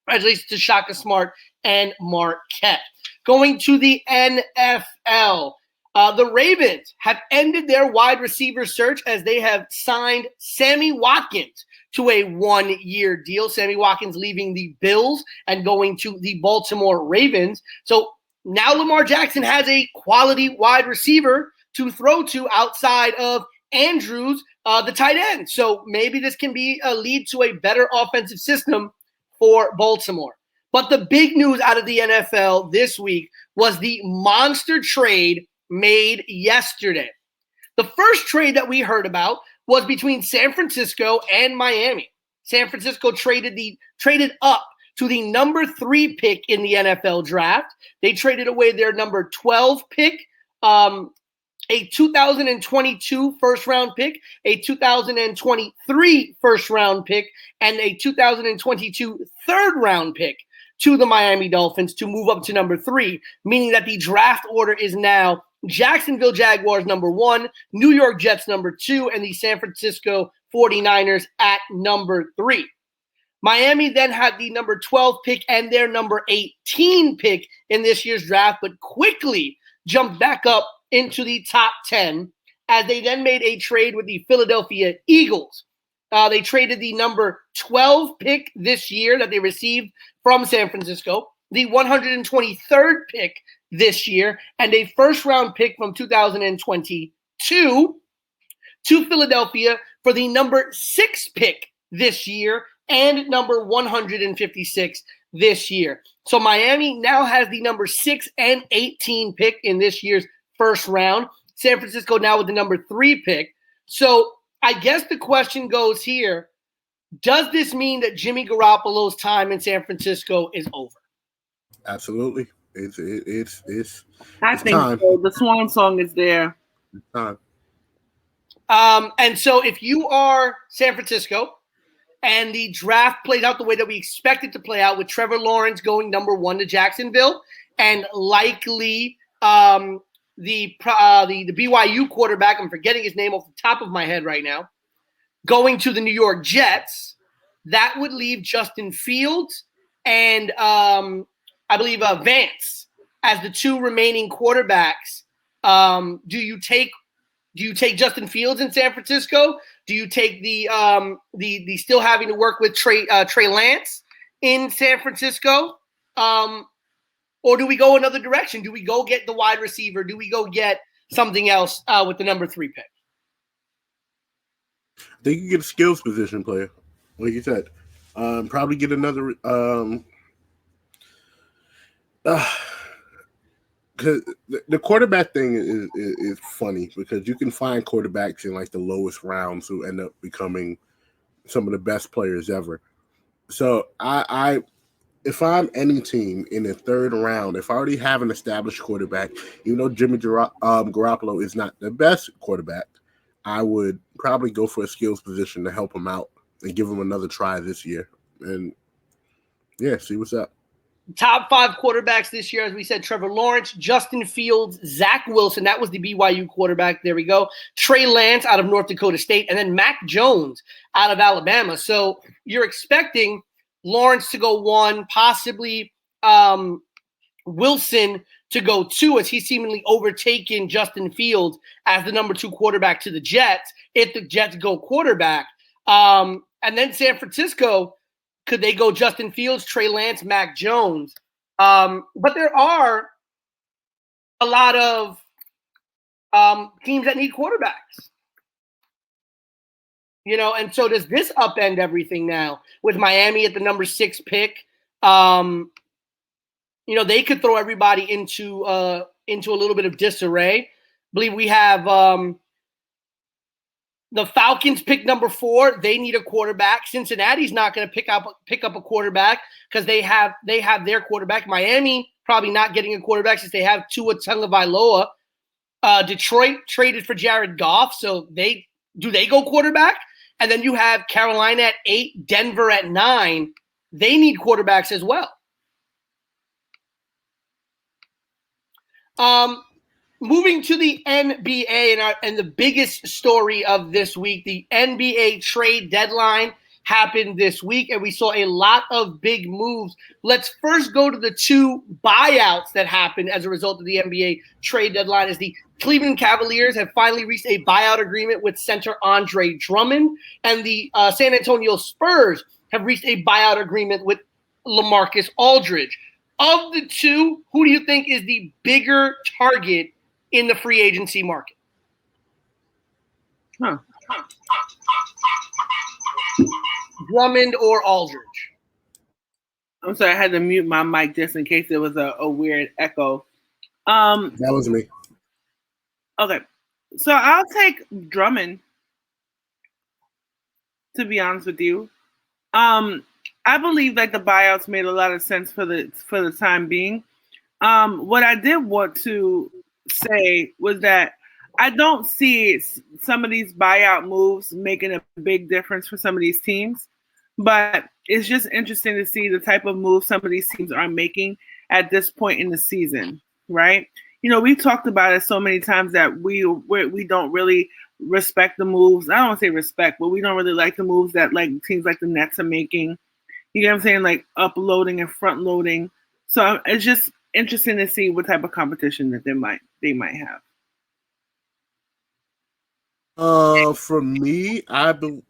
Speaker 4: Congratulations to Shaka Smart and Marquette. Going to the NFL. The Ravens have ended their wide receiver search as they have signed Sammy Watkins to a 1-year deal. Sammy Watkins leaving the Bills and going to the Baltimore Ravens. So now Lamar Jackson has a quality wide receiver to throw to outside of Andrews, the tight end. So maybe this can be a lead to a better offensive system for Baltimore. But the big news out of the NFL this week was the monster trade made yesterday. The first trade that we heard about was between San Francisco and Miami. San Francisco traded up to the number 3 pick in the NFL draft. They traded away their number 12 pick, a 2022 first-round pick, a 2023 first-round pick, and a 2022 third-round pick to the Miami Dolphins to move up to number 3, meaning that the draft order is now Jacksonville Jaguars number 1, New York Jets number 2, and the San Francisco 49ers at number 3. Miami then had the number 12 pick and their number 18 pick in this year's draft, but quickly jumped back up into the top 10 as they then made a trade with the Philadelphia Eagles. They traded the number 12 pick this year that they received from San Francisco, the 123rd pick this year, and a first-round pick from 2022 to Philadelphia for the number 6 pick this year and number 156 this year. So Miami now has the number 6 and 18 pick in this year's first round. San Francisco now with the number 3 pick. So I guess the question goes here, does this mean that Jimmy Garoppolo's time in San Francisco is over?
Speaker 1: Absolutely. It's
Speaker 3: I think time. So. The swan song is there.
Speaker 1: It's time.
Speaker 4: And so if you are San Francisco and the draft plays out the way that we expect it to play out with Trevor Lawrence going number 1 to Jacksonville and likely the BYU quarterback, I'm forgetting his name off the top of my head right now, going to the New York Jets, that would leave Justin Fields and I believe Vance as the 2 remaining quarterbacks. Do you take Justin Fields in San Francisco? Do you take the still having to work with Trey Lance in San Francisco? Or do we go another direction? Do we go get the wide receiver? Do we go get something else with the number 3 pick?
Speaker 1: I think you get a skills position player, like you said. Probably get another because the quarterback thing is funny because you can find quarterbacks in like the lowest rounds who end up becoming some of the best players ever. So if I'm any team in the 3rd round, if I already have an established quarterback, even though Jimmy Garoppolo is not the best quarterback, I would probably go for a skills position to help him out and give him another try this year. And yeah, see what's up.
Speaker 4: top 5 quarterbacks this year, as we said, Trevor Lawrence, Justin Fields, Zach Wilson. That was the BYU quarterback. There we go. Trey Lance out of North Dakota State, and then Mac Jones out of Alabama. So you're expecting Lawrence to go 1, possibly Wilson to go 2, as he's seemingly overtaken Justin Fields as the number 2 quarterback to the Jets, if the Jets go quarterback. And then San Francisco, could they go Justin Fields, Trey Lance, Mac Jones? But there are a lot of teams that need quarterbacks. You know, and so does this upend everything now with Miami at the number 6 pick? You know, they could throw everybody into a little bit of disarray. I believe we have the Falcons pick number 4. They need a quarterback. Cincinnati's not going to pick up a quarterback because they have their quarterback. Miami probably not getting a quarterback since they have Tua Tagovailoa. Detroit traded for Jared Goff, so they go quarterback? And then you have Carolina at 8, Denver at 9. They need quarterbacks as well. Moving to the NBA and the biggest story of this week, the NBA trade deadline happened this week, and we saw a lot of big moves. Let's first go to the 2 buyouts that happened as a result of the NBA trade deadline. As the Cleveland Cavaliers have finally reached a buyout agreement with center Andre Drummond, and the San Antonio Spurs have reached a buyout agreement with LaMarcus Aldridge. Of the 2, who do you think is the bigger target in the free agency market? Drummond or Aldridge?
Speaker 3: I'm sorry, I had to mute my mic just in case there was a weird echo.
Speaker 1: That was me.
Speaker 3: Okay, so I'll take Drummond, to be honest with you. I believe that the buyouts made a lot of sense for the time being. What I did want to say was that I don't see some of these buyout moves making a big difference for some of these teams, but it's just interesting to see the type of moves some of these teams are making at this point in the season, right? You know, we've talked about it so many times that we don't really respect the moves. I don't want to say respect, but we don't really like the moves that like teams like the Nets are making. You know what I'm saying? Like uploading and front loading. So it's just interesting to see what type of competition that they might have.
Speaker 1: For me, I'm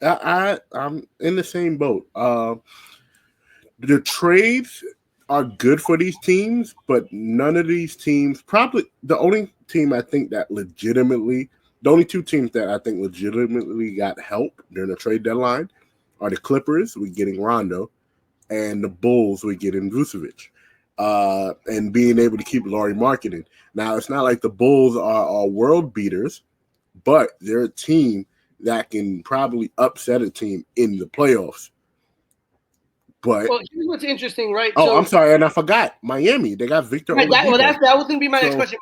Speaker 1: in the same boat. The trades are good for these teams, but none of these teams, probably the only team I think that legitimately, the only 2 teams that I think legitimately got help during the trade deadline are the Clippers, we're getting Rondo, and the Bulls, we're getting Vucevic, and being able to keep Lauri Markkanen. Now, it's not like the Bulls are world beaters, but they're a team that can probably upset a team in the playoffs. But
Speaker 4: here's what's interesting, right?
Speaker 1: Oh, I'm sorry, and I forgot Miami. They got Victor.
Speaker 4: Right, that was going to be my next question.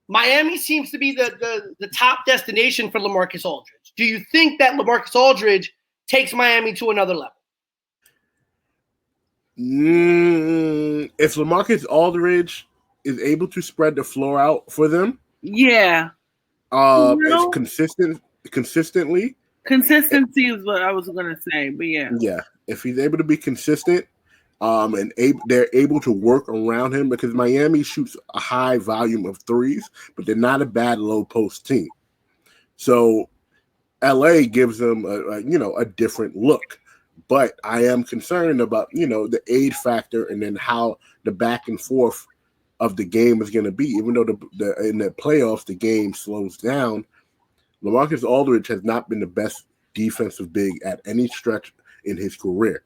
Speaker 4: Miami seems to be the top destination for LaMarcus Aldridge. Do you think that LaMarcus Aldridge takes Miami to another level?
Speaker 1: If LaMarcus Aldridge is able to spread the floor out for them,
Speaker 3: yeah,
Speaker 1: it's consistently.
Speaker 3: Consistency is what I was gonna say, but yeah,
Speaker 1: if he's able to be consistent, and they're able to work around him, because Miami shoots a high volume of threes, but they're not a bad low post team. So LA gives them a different look. But I am concerned about, the age factor and then how the back and forth of the game is going to be. Even though in the playoffs, the game slows down, LaMarcus Aldridge has not been the best defensive big at any stretch in his career.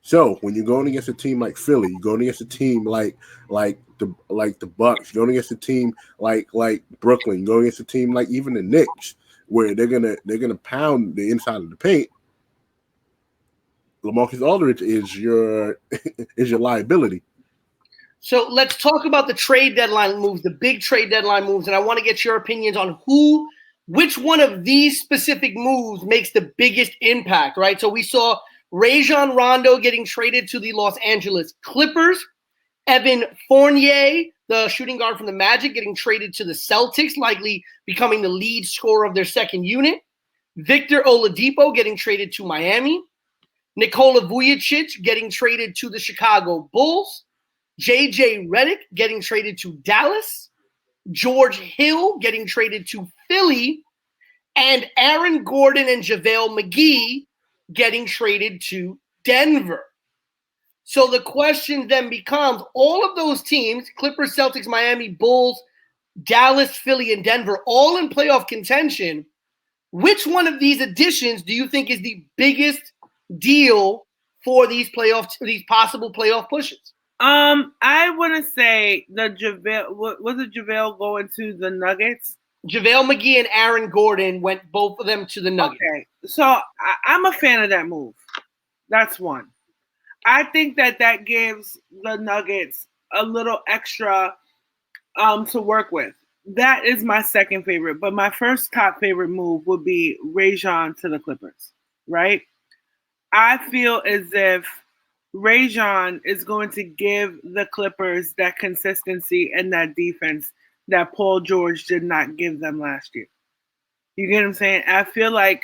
Speaker 1: So when you're going against a team like Philly, you're going against a team like the Bucks, you're going against a team like Brooklyn, you're going against a team like even the Knicks, where they're gonna pound the inside of the paint. LaMarcus Aldridge is your liability.
Speaker 4: So let's talk about the trade deadline moves, the big trade deadline moves, and I want to get your opinions on which one of these specific moves makes the biggest impact, right? So we saw Rajon Rondo getting traded to the Los Angeles Clippers. Evan Fournier, the shooting guard from the Magic, getting traded to the Celtics, likely becoming the lead scorer of their second unit. Victor Oladipo getting traded to Miami. Nikola Vucevic getting traded to the Chicago Bulls. JJ Redick getting traded to Dallas. George Hill getting traded to Philly. And Aaron Gordon and JaVale McGee getting traded to Denver. So the question then becomes, all of those teams, Clippers, Celtics, Miami, Bulls, Dallas, Philly, and Denver, all in playoff contention, which one of these additions do you think is the biggest deal for these possible playoff pushes?
Speaker 3: I want to say the JaVale, was it JaVale going to the Nuggets?
Speaker 4: JaVale McGee and Aaron Gordon went both of them to the Nuggets.
Speaker 3: Okay, so I'm a fan of that move. That's one. I think that gives the Nuggets a little extra to work with. That is my second favorite. But my first top favorite move would be Rajon to the Clippers, right? I feel as if Rajon is going to give the Clippers that consistency and that defense that Paul George did not give them last year. You get what I'm saying? I feel like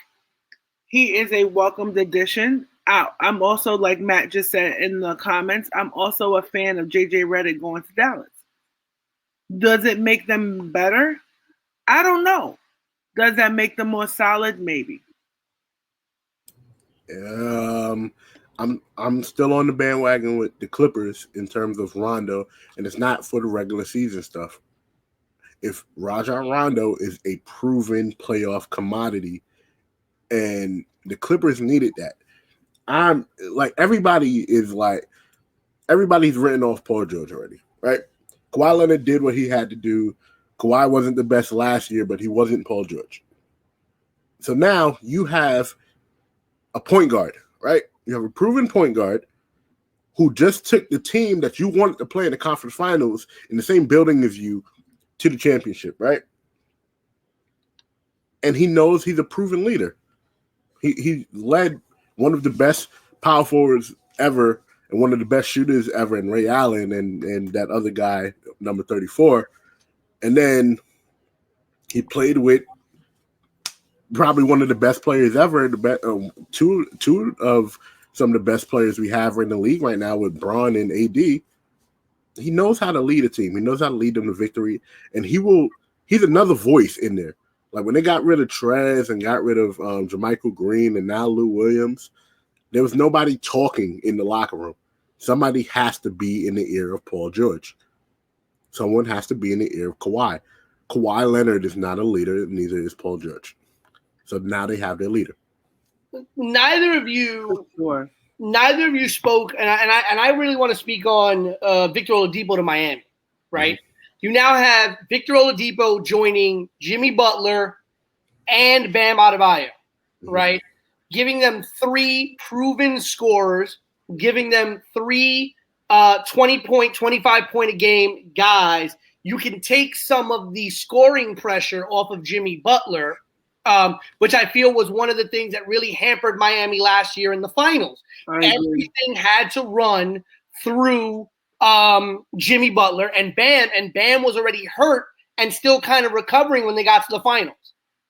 Speaker 3: he is a welcomed addition. I'm also, like Matt just said in the comments, I'm also a fan of JJ Redick going to Dallas. Does it make them better? I don't know. Does that make them more solid? Maybe.
Speaker 1: I'm still on the bandwagon with the Clippers in terms of Rondo, and it's not for the regular season stuff. If Rajon Rondo is a proven playoff commodity, and the Clippers needed that. Everybody's written off Paul George already, right? Kawhi Leonard did what he had to do. Kawhi wasn't the best last year, but he wasn't Paul George. So now you have a point guard, right? You have a proven point guard who just took the team that you wanted to play in the conference finals in the same building as you to the championship, right? And he knows he's a proven leader. He led one of the best power forwards ever and one of the best shooters ever in Ray Allen and that other guy, number 34. And then he played with probably one of the best players ever, two of some of the best players we have in the league right now with Braun and AD. He knows how to lead a team. He knows how to lead them to victory. And he's another voice in there. Like when they got rid of Trez and got rid of Jermichael Green and now Lou Williams, there was nobody talking in the locker room. Somebody has to be in the ear of Paul George. Someone has to be in the ear of Kawhi. Kawhi Leonard is not a leader, neither is Paul George. So now they have their leader.
Speaker 4: Neither of you spoke, and I really want to speak on Victor Oladipo to Miami, right? Mm-hmm. You now have Victor Oladipo joining Jimmy Butler and Bam Adebayo, right? Giving them three proven scorers, giving them three 20-point, 25-point a game guys. You can take some of the scoring pressure off of Jimmy Butler, which I feel was one of the things that really hampered Miami last year in the finals. Everything had to run through Jimmy Butler, and Bam was already hurt and still kind of recovering when they got to the finals.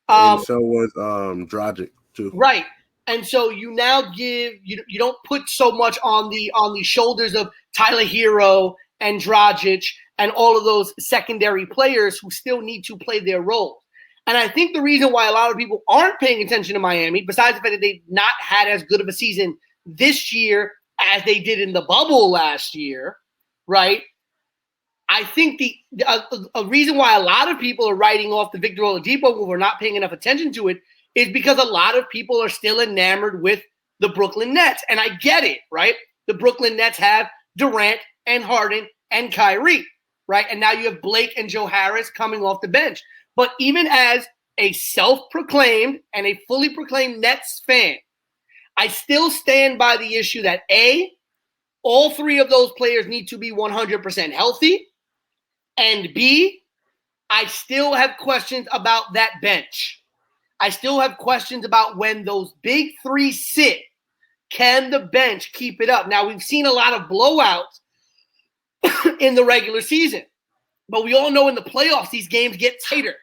Speaker 1: And so was Dragic too.
Speaker 4: Right. And so you now you don't put so much on the shoulders of Tyler Hero and Dragic and all of those secondary players who still need to play their roles. And I think the reason why a lot of people aren't paying attention to Miami, besides the fact that they've not had as good of a season this year as they did in the bubble last year, right? I think a reason why a lot of people are writing off the Victor Oladipo move or not paying enough attention to it is because a lot of people are still enamored with the Brooklyn Nets. And I get it, right? The Brooklyn Nets have Durant and Harden and Kyrie, right? And now you have Blake and Joe Harris coming off the bench. But even as a self-proclaimed and a fully proclaimed Nets fan, I still stand by the issue that A, all three of those players need to be 100% healthy. And B, I still have questions about that bench. I still have questions about when those big three sit, Can the bench keep it up? Now, we've seen a lot of blowouts in the regular season, but we all know in the playoffs, these games get tighter,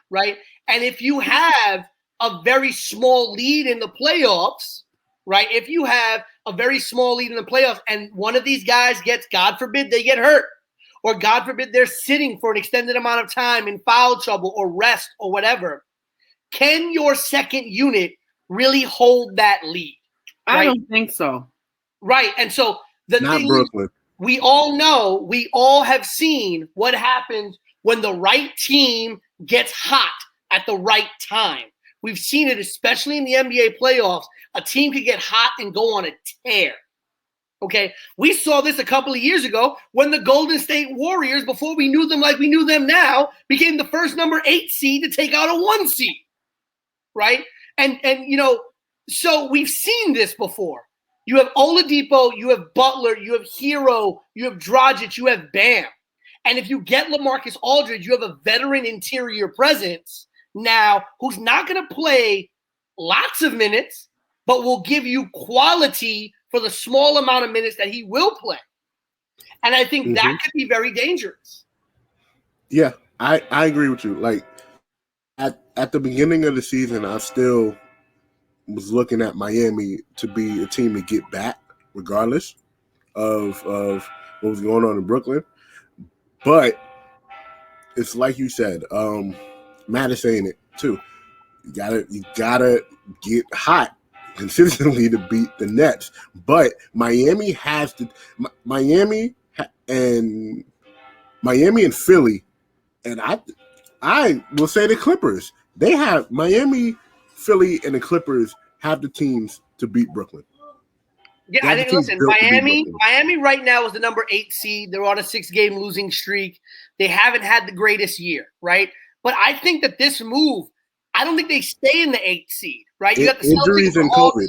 Speaker 4: right? And if you have a very small lead in the playoffs, right? If you have a very small lead in the playoffs and one of these guys gets, God forbid, they get hurt, or God forbid, they're sitting for an extended amount of time in foul trouble or rest or whatever, can your second unit really hold that lead?
Speaker 3: Right? I don't think so.
Speaker 4: Right. And so the
Speaker 1: Not
Speaker 4: thing
Speaker 1: Brooklyn.
Speaker 4: Is, we all know, we all have seen what happens when the right team gets hot at the right time. We've seen it, especially in the NBA playoffs. A team could get hot and go on a tear. Okay, we saw this a couple of years ago when the Golden State Warriors, before we knew them like we knew them now, became the first number 8 seed to take out a 1 seed, right? And you know, so we've seen this before. You have Oladipo, you have Butler, you have Hero, you have Dragic, you have Bam. And if you get LaMarcus Aldridge, you have a veteran interior presence now who's not going to play lots of minutes, but will give you quality for the small amount of minutes that he will play. And I think that could be very dangerous.
Speaker 1: Yeah, I agree with you. Like at the beginning of the season, I still was looking at Miami to be a team to get back, regardless of what was going on in Brooklyn. But it's like you said, Matt is saying it too. You gotta get hot consistently to beat the Nets. But Miami has to. Miami and Philly, and I will say the Clippers. They have Miami, Philly, and the Clippers have the teams to beat Brooklyn.
Speaker 4: Yeah, I think, listen, Miami right now is the number 8 seed. They're on a 6-game losing streak. They haven't had the greatest year, right? But I think that this move, I don't think they stay in the 8th seed, right? You got the
Speaker 1: injuries
Speaker 4: Celtics
Speaker 1: and COVID.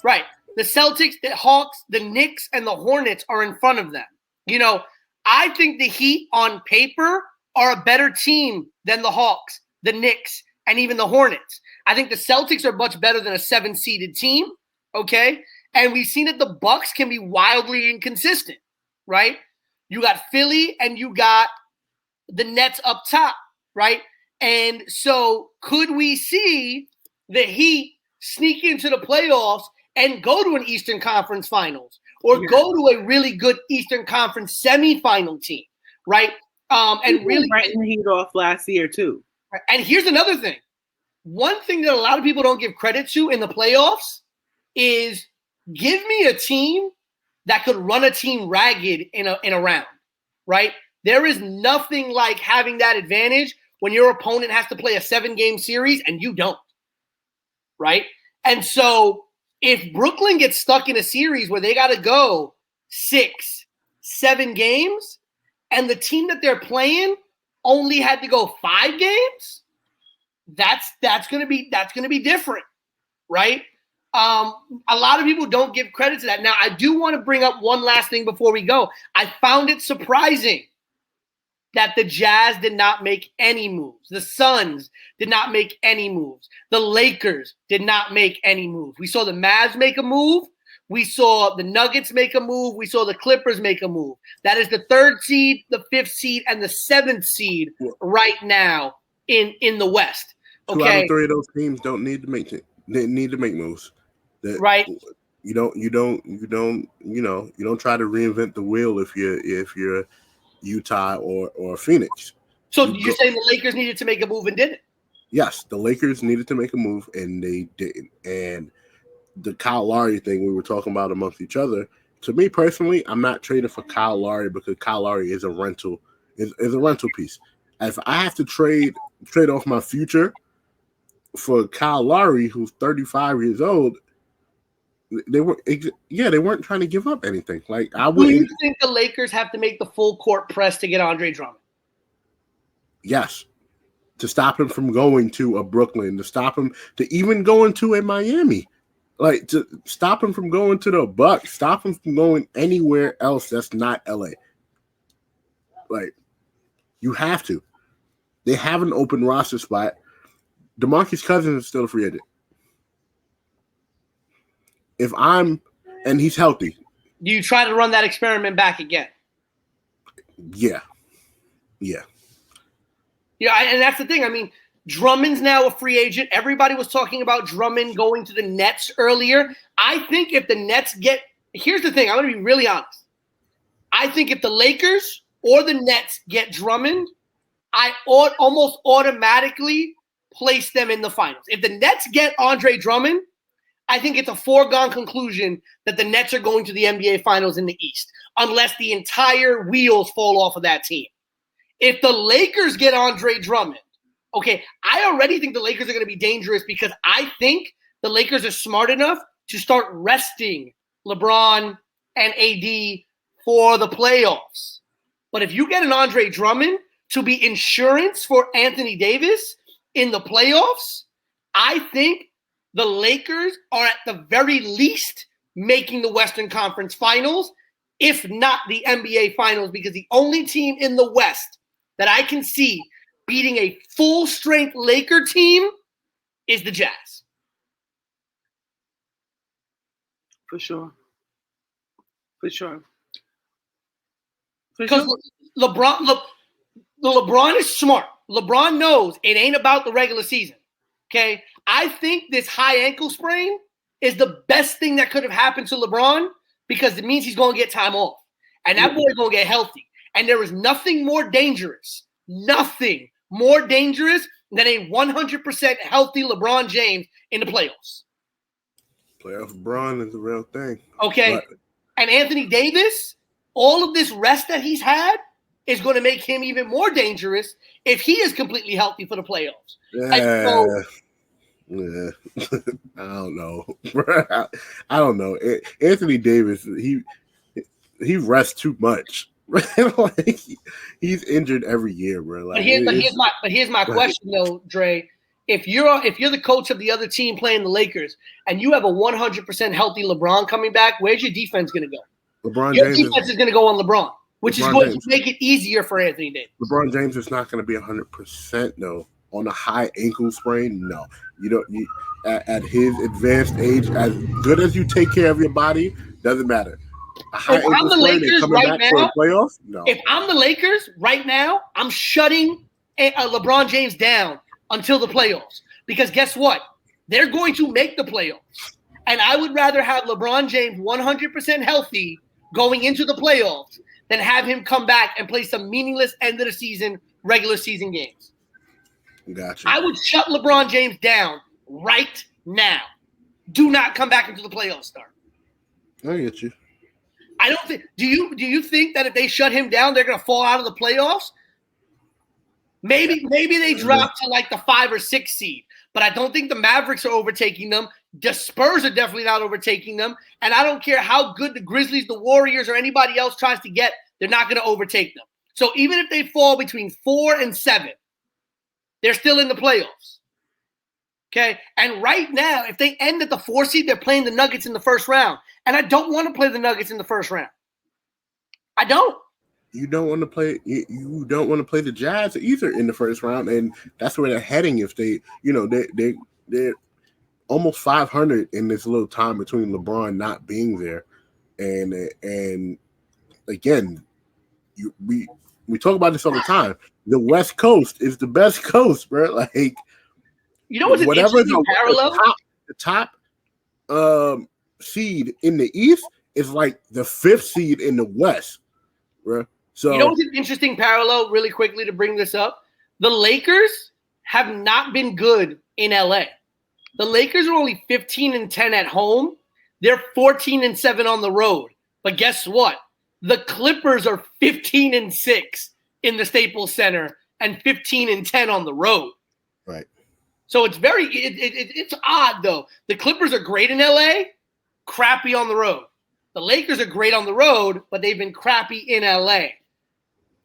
Speaker 4: Right. The Celtics, the Hawks, the Knicks, and the Hornets are in front of them. You know, I think the Heat on paper are a better team than the Hawks, the Knicks, and even the Hornets. I think the Celtics are much better than a 7-seeded team, okay? And we've seen that the Bucks can be wildly inconsistent, right? You got Philly and you got the Nets up top, right? And so could we see the Heat sneak into the playoffs and go to an Eastern Conference Finals or go to a really good Eastern Conference semifinal team, right? And really
Speaker 3: writing the Heat off last year too.
Speaker 4: And here's another thing. One thing that a lot of people don't give credit to in the playoffs is give me a team that could run a team ragged in a round, right? There is nothing like having that advantage when your opponent has to play a 7-game series and you don't, right? And so if Brooklyn gets stuck in a series where they got to go 6, 7 games and the team that they're playing only had to go 5 games, that's going to be different, right? A lot of people don't give credit to that. Now, I do want to bring up one last thing before we go. I found it surprising that the Jazz did not make any moves. The Suns did not make any moves. The Lakers did not make any moves. We saw the Mavs make a move. We saw the Nuggets make a move. We saw the Clippers make a move. That is the 3rd seed, the 5th seed, and the 7th seed right now in the West. Okay,
Speaker 1: 2 out of 3 of those teams don't need to make it. They need to make moves.
Speaker 4: Right.
Speaker 1: You don't try to reinvent the wheel if you're Utah or Phoenix.
Speaker 4: So you're saying the Lakers needed to make a move and didn't?
Speaker 1: Yes, the Lakers needed to make a move and they didn't. And the Kyle Lowry thing we were talking about amongst each other. To me personally, I'm not trading for Kyle Lowry because Kyle Lowry is a rental, is a rental piece. If I have to trade off my future for Kyle Lowry, who's 35 years old, they weren't trying to give up anything. Like I wouldn't.
Speaker 4: Do you think the Lakers have to make the full court press to get Andre Drummond?
Speaker 1: Yes, to stop him from going to a Brooklyn, to stop him to even going to a Miami, like to stop him from going to the Bucks, stop him from going anywhere else that's not LA. Like you have to. They have an open roster spot. DeMarcus Cousins is still a free agent. and he's healthy.
Speaker 4: Do you try to run that experiment back again?
Speaker 1: Yeah.
Speaker 4: Yeah, and that's the thing. I mean, Drummond's now a free agent. Everybody was talking about Drummond going to the Nets earlier. I think if the Nets get – here's the thing. I'm going to be really honest. I think if the Lakers or the Nets get Drummond, I almost automatically place them in the finals. If the Nets get Andre Drummond, I think it's a foregone conclusion that the Nets are going to the NBA Finals in the East, unless the entire wheels fall off of that team. If the Lakers get Andre Drummond, okay, I already think the Lakers are going to be dangerous because I think the Lakers are smart enough to start resting LeBron and AD for the playoffs. But if you get an Andre Drummond to be insurance for Anthony Davis in the playoffs, I think the Lakers are at the very least making the Western Conference Finals, if not the NBA Finals, because the only team in the West that I can see beating a full-strength Laker team is the Jazz.
Speaker 3: For sure.
Speaker 4: Because LeBron is smart. LeBron knows it ain't about the regular season. Okay? I think this high ankle sprain is the best thing that could have happened to LeBron because it means he's going to get time off. And that boy's going to get healthy. And there is nothing more dangerous than a 100% healthy LeBron James in the playoffs.
Speaker 1: Playoff LeBron is the real thing.
Speaker 4: Okay. But, and Anthony Davis, all of this rest that he's had is going to make him even more dangerous if he is completely healthy for the playoffs.
Speaker 1: I don't know. I don't know. Anthony Davis, he rests too much. Like, he's injured every year, bro. Like,
Speaker 4: but here's my question though, Dre. If you're the coach of the other team playing the Lakers and you have a 100% healthy LeBron coming back, where's your defense going to go? Your defense is going to go on LeBron, which is going to make it easier for Anthony Davis.
Speaker 1: LeBron James is not going to be 100% though on a high ankle sprain. No, at his advanced age, as good as you take care of your body, doesn't matter.
Speaker 4: If I'm the Lakers right now, no. If I'm the Lakers right now, I'm shutting LeBron James down until the playoffs. Because guess what? They're going to make the playoffs. And I would rather have LeBron James 100% healthy going into the playoffs than have him come back and play some meaningless end of the season, regular season games.
Speaker 1: Gotcha.
Speaker 4: I would shut LeBron James down right now. Do not come back into the playoffs start.
Speaker 1: I get you.
Speaker 4: I don't think. Do you think that if they shut him down, they're going to fall out of the playoffs? Maybe they drop to like the 5 or 6 seed, but I don't think the Mavericks are overtaking them. The Spurs are definitely not overtaking them, and I don't care how good the Grizzlies, the Warriors, or anybody else tries to get, they're not going to overtake them. So even if they fall between 4 and 7, they're still in the playoffs. Okay, and right now, if they end at the 4 seed, they're playing the Nuggets in the first round, and I don't want to play the Nuggets in the first round. I don't.
Speaker 1: You don't want to play. You don't want to play the Jazz either in the first round, and that's where they're heading. If they're almost 500 in this little time between LeBron not being there, and again, we talk about this all the time. The West Coast is the best coast, bro. Like,
Speaker 4: you know what's an interesting parallel?
Speaker 1: The top seed in the East is like the 5th seed in the West, bro. So,
Speaker 4: you know what's an interesting parallel, really quickly, to bring this up? The Lakers have not been good in LA. The Lakers are only 15-10 at home. They're 14-7 on the road. But guess what? The Clippers are 15-6 in the Staples Center and 15-10 on the road.
Speaker 1: Right.
Speaker 4: So it's it's odd though. The Clippers are great in LA, crappy on the road. The Lakers are great on the road, but they've been crappy in LA.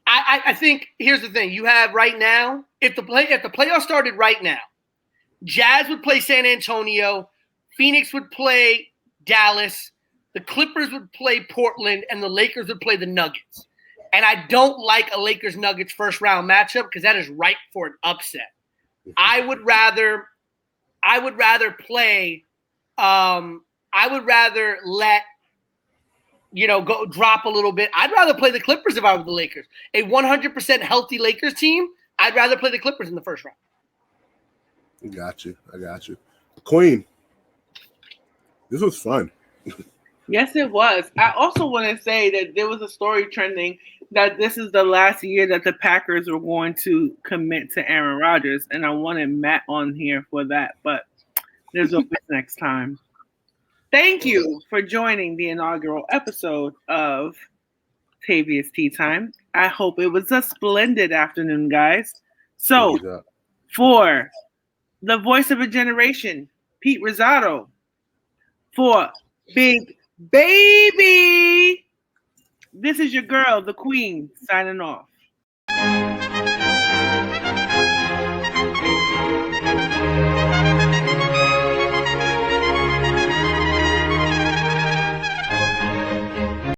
Speaker 4: I think here's the thing. You have right now, if the playoffs started right now, Jazz would play San Antonio, Phoenix would play Dallas, the Clippers would play Portland, and the Lakers would play the Nuggets. And I don't like a Lakers-Nuggets first-round matchup because that is ripe for an upset. I would rather play I would rather let go drop a little bit. I'd rather play the Clippers if I were the Lakers. A 100% healthy Lakers team, I'd rather play the Clippers in the first round.
Speaker 1: I got you. Queen, this was fun.
Speaker 3: Yes, it was. I also want to say that there was a story trending that this is the last year that the Packers were going to commit to Aaron Rodgers, and I wanted Matt on here for that, but there's always next time. Thank you for joining the inaugural episode of Tavia's Tea Time. I hope it was a splendid afternoon, guys. So, for the voice of a generation, Pete Rosado, for Big Baby, this is your girl, the Queen, signing off.